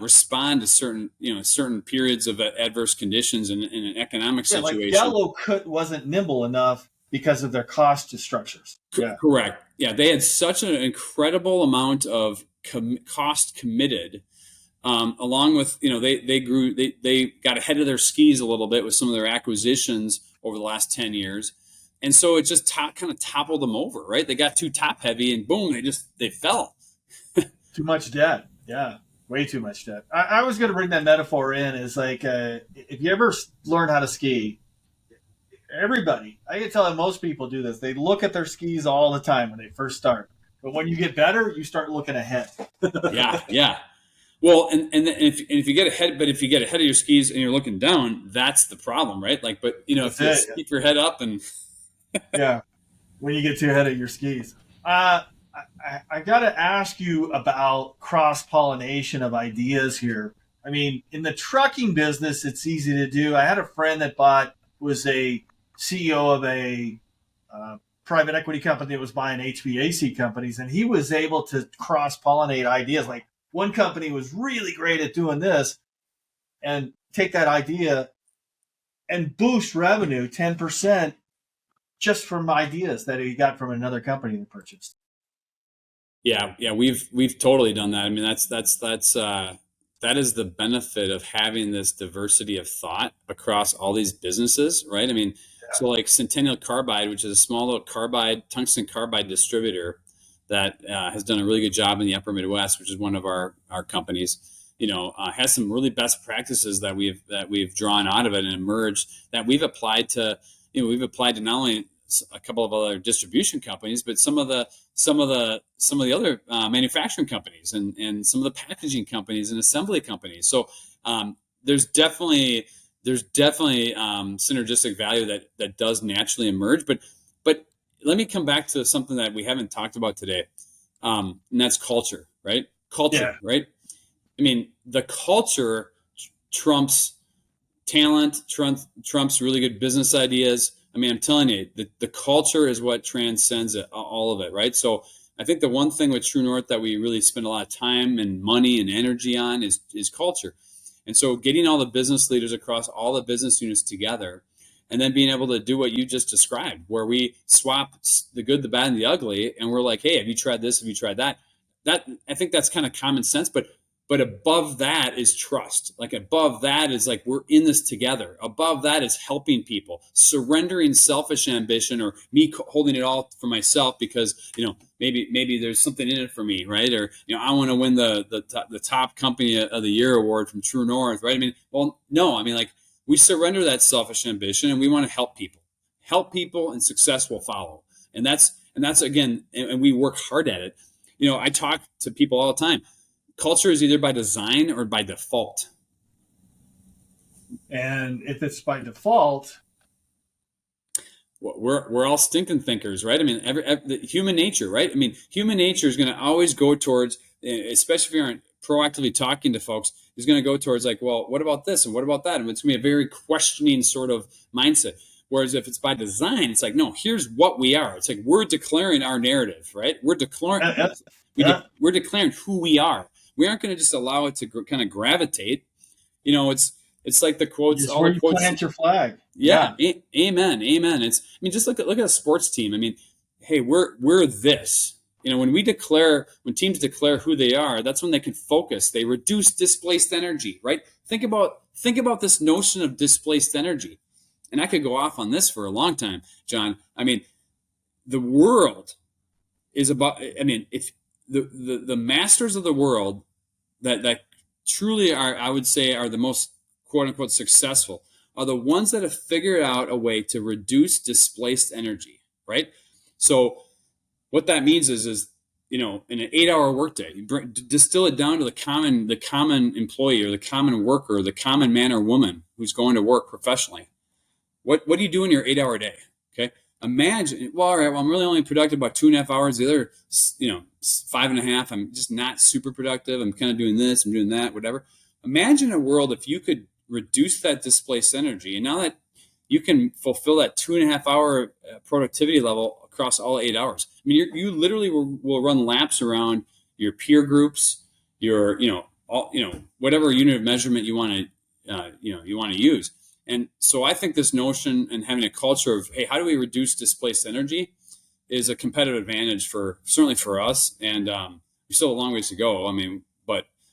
respond to certain periods of adverse conditions in an economic situation. Like Yellow wasn't nimble enough because of their cost structures. Yeah. Correct. Yeah, they had such an incredible amount of cost committed, along with they got ahead of their skis a little bit with some of their acquisitions over the last 10 years. And so it just kind of toppled them over, right? They got too top heavy and boom, they fell. Too much debt. Yeah, way too much debt. I was going to bring that metaphor in is like, if you ever learn how to ski, everybody, I can tell that most people do this. They look at their skis all the time when they first start. But when you get better, you start looking ahead. Yeah. Well, and if you get ahead, but if you get ahead of your skis and you're looking down, that's the problem, right? Like, but if you keep your head up and yeah, when you get too ahead of your skis. I got to ask you about cross pollination of ideas here. I mean, in the trucking business, it's easy to do. I had a friend that was a CEO of a private equity company that was buying HVAC companies, and he was able to cross pollinate ideas. Like one company was really great at doing this, and take that idea and boost revenue 10% just from ideas that he got from another company that purchased. Yeah, we've totally done that. I mean, that is the benefit of having this diversity of thought across all these businesses, right? I mean, so like Centennial Carbide, which is a small little tungsten carbide distributor that has done a really good job in the Upper Midwest, which is one of our companies. Has some really best practices that we've drawn out of it and emerged that we've applied to. We've applied to not only a couple of other distribution companies, but some of the other manufacturing companies and some of the packaging companies and assembly companies. So there's definitely synergistic value that does naturally emerge. But let me come back to something that we haven't talked about today, and that's culture, right? Right? I mean, the culture trumps talent, trumps really good business ideas. I mean, I'm telling you, the culture is what transcends all of it, right? So I think the one thing with True North that we really spend a lot of time and money and energy on is culture. And so getting all the business leaders across all the business units together and then being able to do what you just described, where we swap the good, the bad, and the ugly, and we're like, hey, have you tried this? Have you tried that? I think that's kind of common sense, but above that is trust. Like above that is like, we're in this together. Above that is helping people, surrendering selfish ambition or me holding it all for myself because, maybe there's something in it for me, right? Or, I want to win the top company of the year award from True North, right? I mean, well, no, I mean, like we surrender that selfish ambition and we want to help people and success will follow. And that's again, and we work hard at it. I talk to people all the time. Culture is either by design or by default. And if it's by default, we're all stinking thinkers, right? I mean, the human nature, right? I mean, human nature is going to always go towards, especially if you aren't proactively talking to folks, is going to go towards like, well, what about this and what about that? And it's going to be a very questioning sort of mindset. Whereas if it's by design, it's like, no, here's what we are. It's like we're declaring our narrative, right? We're declaring who we are. We aren't going to just allow it to kind of gravitate. It's like the quotes. Just where you plant your flag. Yeah. Amen. It's, just look at a sports team. I mean, hey, we're this. When teams declare who they are, that's when they can focus. They reduce displaced energy, right? Think about this notion of displaced energy. And I could go off on this for a long time, John. I mean, the world is about, if the masters of the world that truly are, I would say, are the most quote unquote successful are the ones that have figured out a way to reduce displaced energy, right? So what that means is in an 8-hour workday, you distill it down to the common employee or the common worker, or the common man or woman who's going to work professionally. What do you do in your 8-hour day? Okay. Imagine, all right, I'm really only productive about 2.5 hours. The other, 5.5, I'm just not super productive. I'm kind of doing this, I'm doing that, whatever. Imagine a world if you could reduce that displaced energy. And now that you can fulfill that 2.5-hour productivity level across all 8 hours. I mean, you literally will run laps around your peer groups, your, whatever unit of measurement you want to use. And so I think this notion and having a culture of, hey, how do we reduce displaced energy is a competitive advantage certainly for us. And we still have a long ways to go. I mean,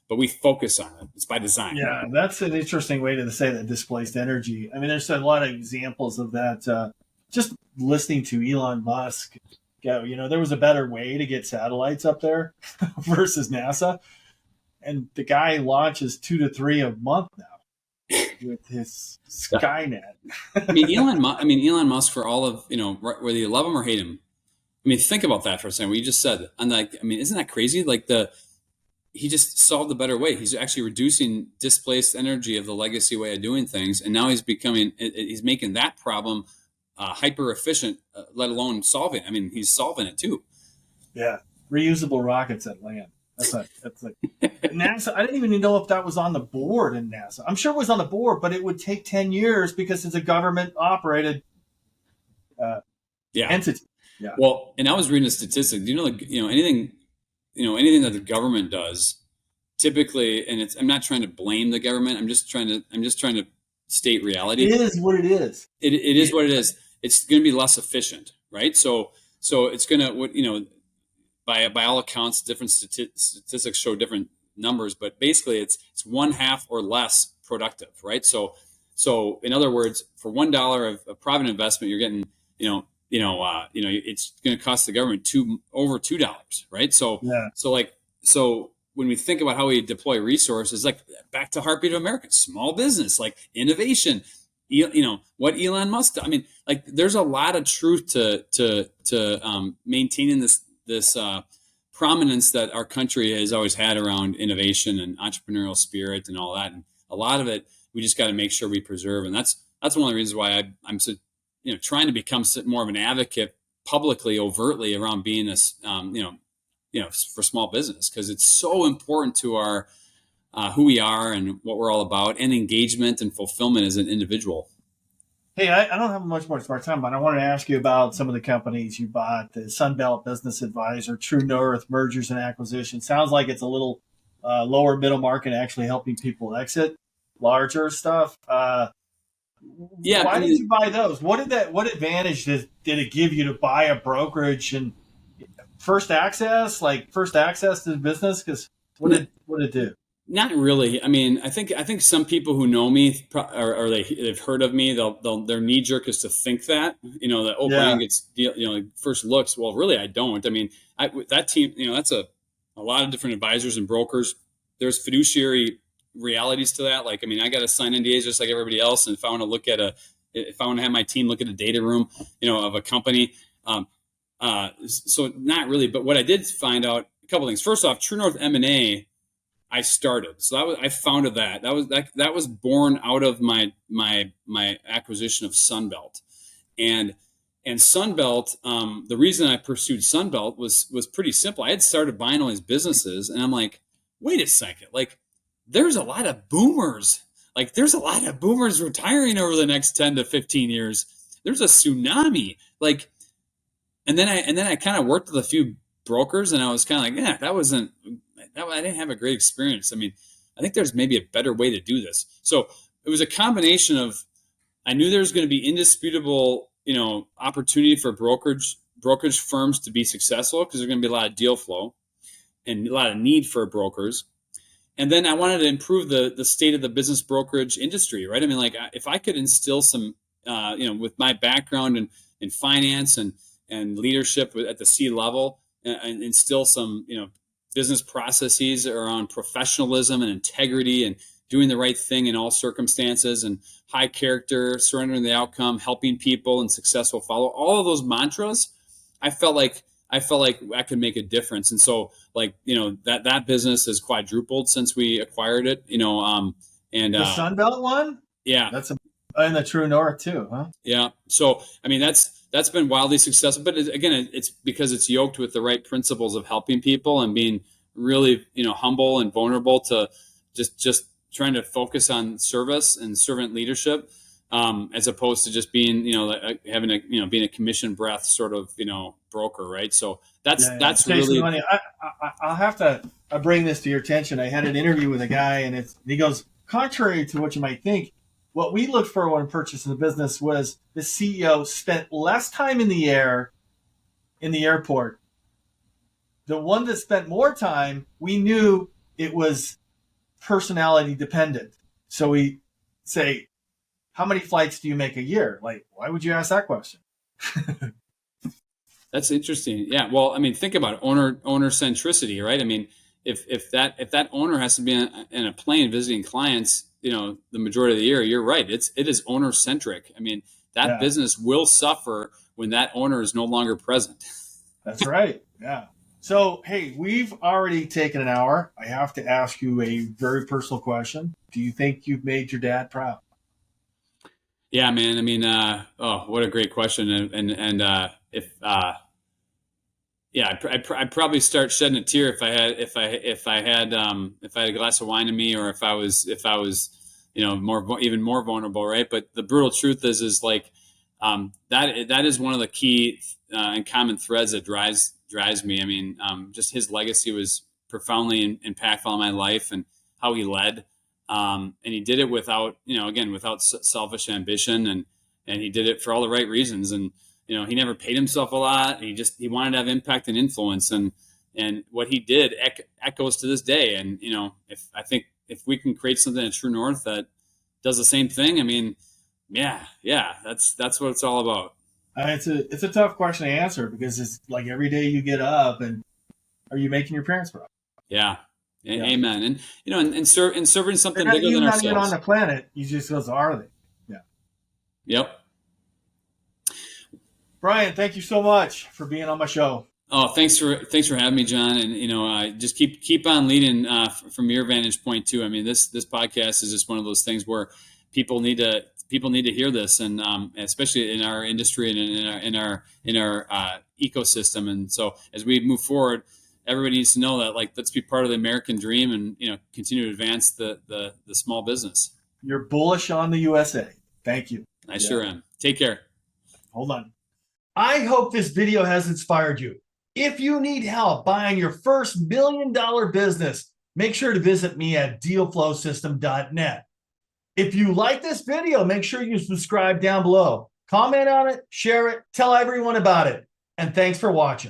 but we focus on it. It's by design. Yeah, that's an interesting way to say that, displaced energy. I mean, there's a lot of examples of that. Just listening to Elon Musk go, there was a better way to get satellites up there versus NASA. And the guy launches 2 to 3 a month now with his Skynet. Elon Musk, for all of, whether you love him or hate him, I mean, think about that for a second. What you just said. And isn't that crazy? Like he just solved a better way. He's actually reducing displaced energy of the legacy way of doing things. And now he's making that problem hyper efficient, let alone solving. I mean, he's solving it too. Yeah. Reusable rockets that land. That's like NASA. I didn't even know if that was on the board in NASA. I'm sure it was on the board, but it would take 10 years because it's a government operated entity. Yeah. Well, and I was reading a statistic. Do you know, anything that the government does typically, and I'm not trying to blame the government. I'm just trying to state reality. It is what it is. It is what it is. It's going to be less efficient, right? So it's going to, by all accounts, different statistics show different numbers, but basically it's one half or less productive, right? So in other words, for $1 of private investment, you're getting, it's going to cost the government over $2, right? So when we think about how we deploy resources, like back to Heartbeat of America, small business, like innovation, what Elon Musk, I mean, like there's a lot of truth to maintaining this prominence that our country has always had around innovation and entrepreneurial spirit and all that. And a lot of it, we just got to make sure we preserve. And that's one of the reasons why I'm so, trying to become more of an advocate publicly, overtly around being this, for small business, because it's so important to our who we are and what we're all about, and engagement and fulfillment as an individual. Hey, I don't have much more smart time, but I wanted to ask you about some of the companies you bought: the Sunbelt Business Advisor, True North, mergers and acquisitions. Sounds like it's a little lower middle market, actually helping people exit larger stuff. Why did you buy those? What advantage did it give you to buy a brokerage and first access to the business? Because what did it do? Not really. I mean, I think some people who know me or they've heard of me, their knee jerk is to think that, Brian gets, first looks. Well, really, I don't. I mean, that team, that's a lot of different advisors and brokers. There's fiduciary realities to that. Like, I mean, I got to sign NDAs just like everybody else. And if I want to have my team look at a data room, of a company, so not really. But what I did find out, a couple things. First off, True North M&A, I started. So I founded that. That was born out of my acquisition of Sunbelt, and Sunbelt. The reason I pursued Sunbelt was pretty simple. I had started buying all these businesses, and I'm like, wait a second, like there's a lot of boomers. Like there's a lot of boomers retiring over the next 10 to 15 years. There's a tsunami. Like, and then I kind of worked with a few brokers, and I was kind of like, I didn't have a great experience. I mean, I think there's maybe a better way to do this. So it was a combination of, I knew there was going to be indisputable, opportunity for brokerage firms to be successful, because there's going to be a lot of deal flow and a lot of need for brokers. And then I wanted to improve the state of the business brokerage industry, right? I mean, like if I could instill some, with my background in finance and leadership at the C level, and instill some, business processes around professionalism and integrity and doing the right thing in all circumstances, and high character, surrendering the outcome, helping people, and successful follow. All of those mantras, I felt like I could make a difference. And so, like, that business has quadrupled since we acquired it. The Sunbelt one, yeah, and the True North too, huh? Yeah. So, I mean, that's been wildly successful, but again, it's because it's yoked with the right principles of helping people and being really, humble and vulnerable to just trying to focus on service and servant leadership, as opposed to just being, being a commission breath sort of, broker. Right. So that's really, money. I'll have to bring this to your attention. I had an interview with a guy, and he goes, contrary to what you might think, what we looked for when purchasing the business was the CEO spent less time in the airport. The one that spent more time, we knew it was personality dependent. So we say, how many flights do you make a year? Like, why would you ask that question? That's interesting. Yeah. Well, I mean, think about owner centricity, right? I mean, if that owner has to be in a plane visiting clients, the majority of the year, you're right. It is owner centric. I mean, that business will suffer when that owner is no longer present. That's right. Yeah. So, hey, we've already taken an hour. I have to ask you a very personal question. Do you think you've made your dad proud? Yeah, man. I mean, what a great question. And if, yeah, I'd probably start shedding a tear if I had a glass of wine in me, or if I was even more vulnerable, right? But the brutal truth is like that is one of the key and common threads that drives me. I mean, just his legacy was profoundly impactful on my life, and how he led, and he did it without without selfish ambition, and he did it for all the right reasons. And he never paid himself a lot. He wanted to have impact and influence, and what he did echoes to this day. And if we can create something at True North that does the same thing, I mean, yeah, that's what it's all about. It's a tough question to answer, because it's like every day you get up and are you making your parents proud? Yeah. Amen. And and serving something bigger than ourselves. Even on the planet, you just goes, are they? Yeah. Yep. Brian, thank you so much for being on my show. Oh, thanks for having me, John. And just keep on leading from your vantage point too. I mean, this podcast is just one of those things where people need to hear this, and especially in our industry and in our ecosystem. And so as we move forward, everybody needs to know that, like, let's be part of the American dream, and continue to advance the small business. You're bullish on the USA. Thank you. I sure am. Take care. Hold on. I hope this video has inspired you. If you need help buying your first $1 million business, make sure to visit me at dealflowsystem.net. If you like this video, make sure you subscribe down below. Comment on it, share it, tell everyone about it. And thanks for watching.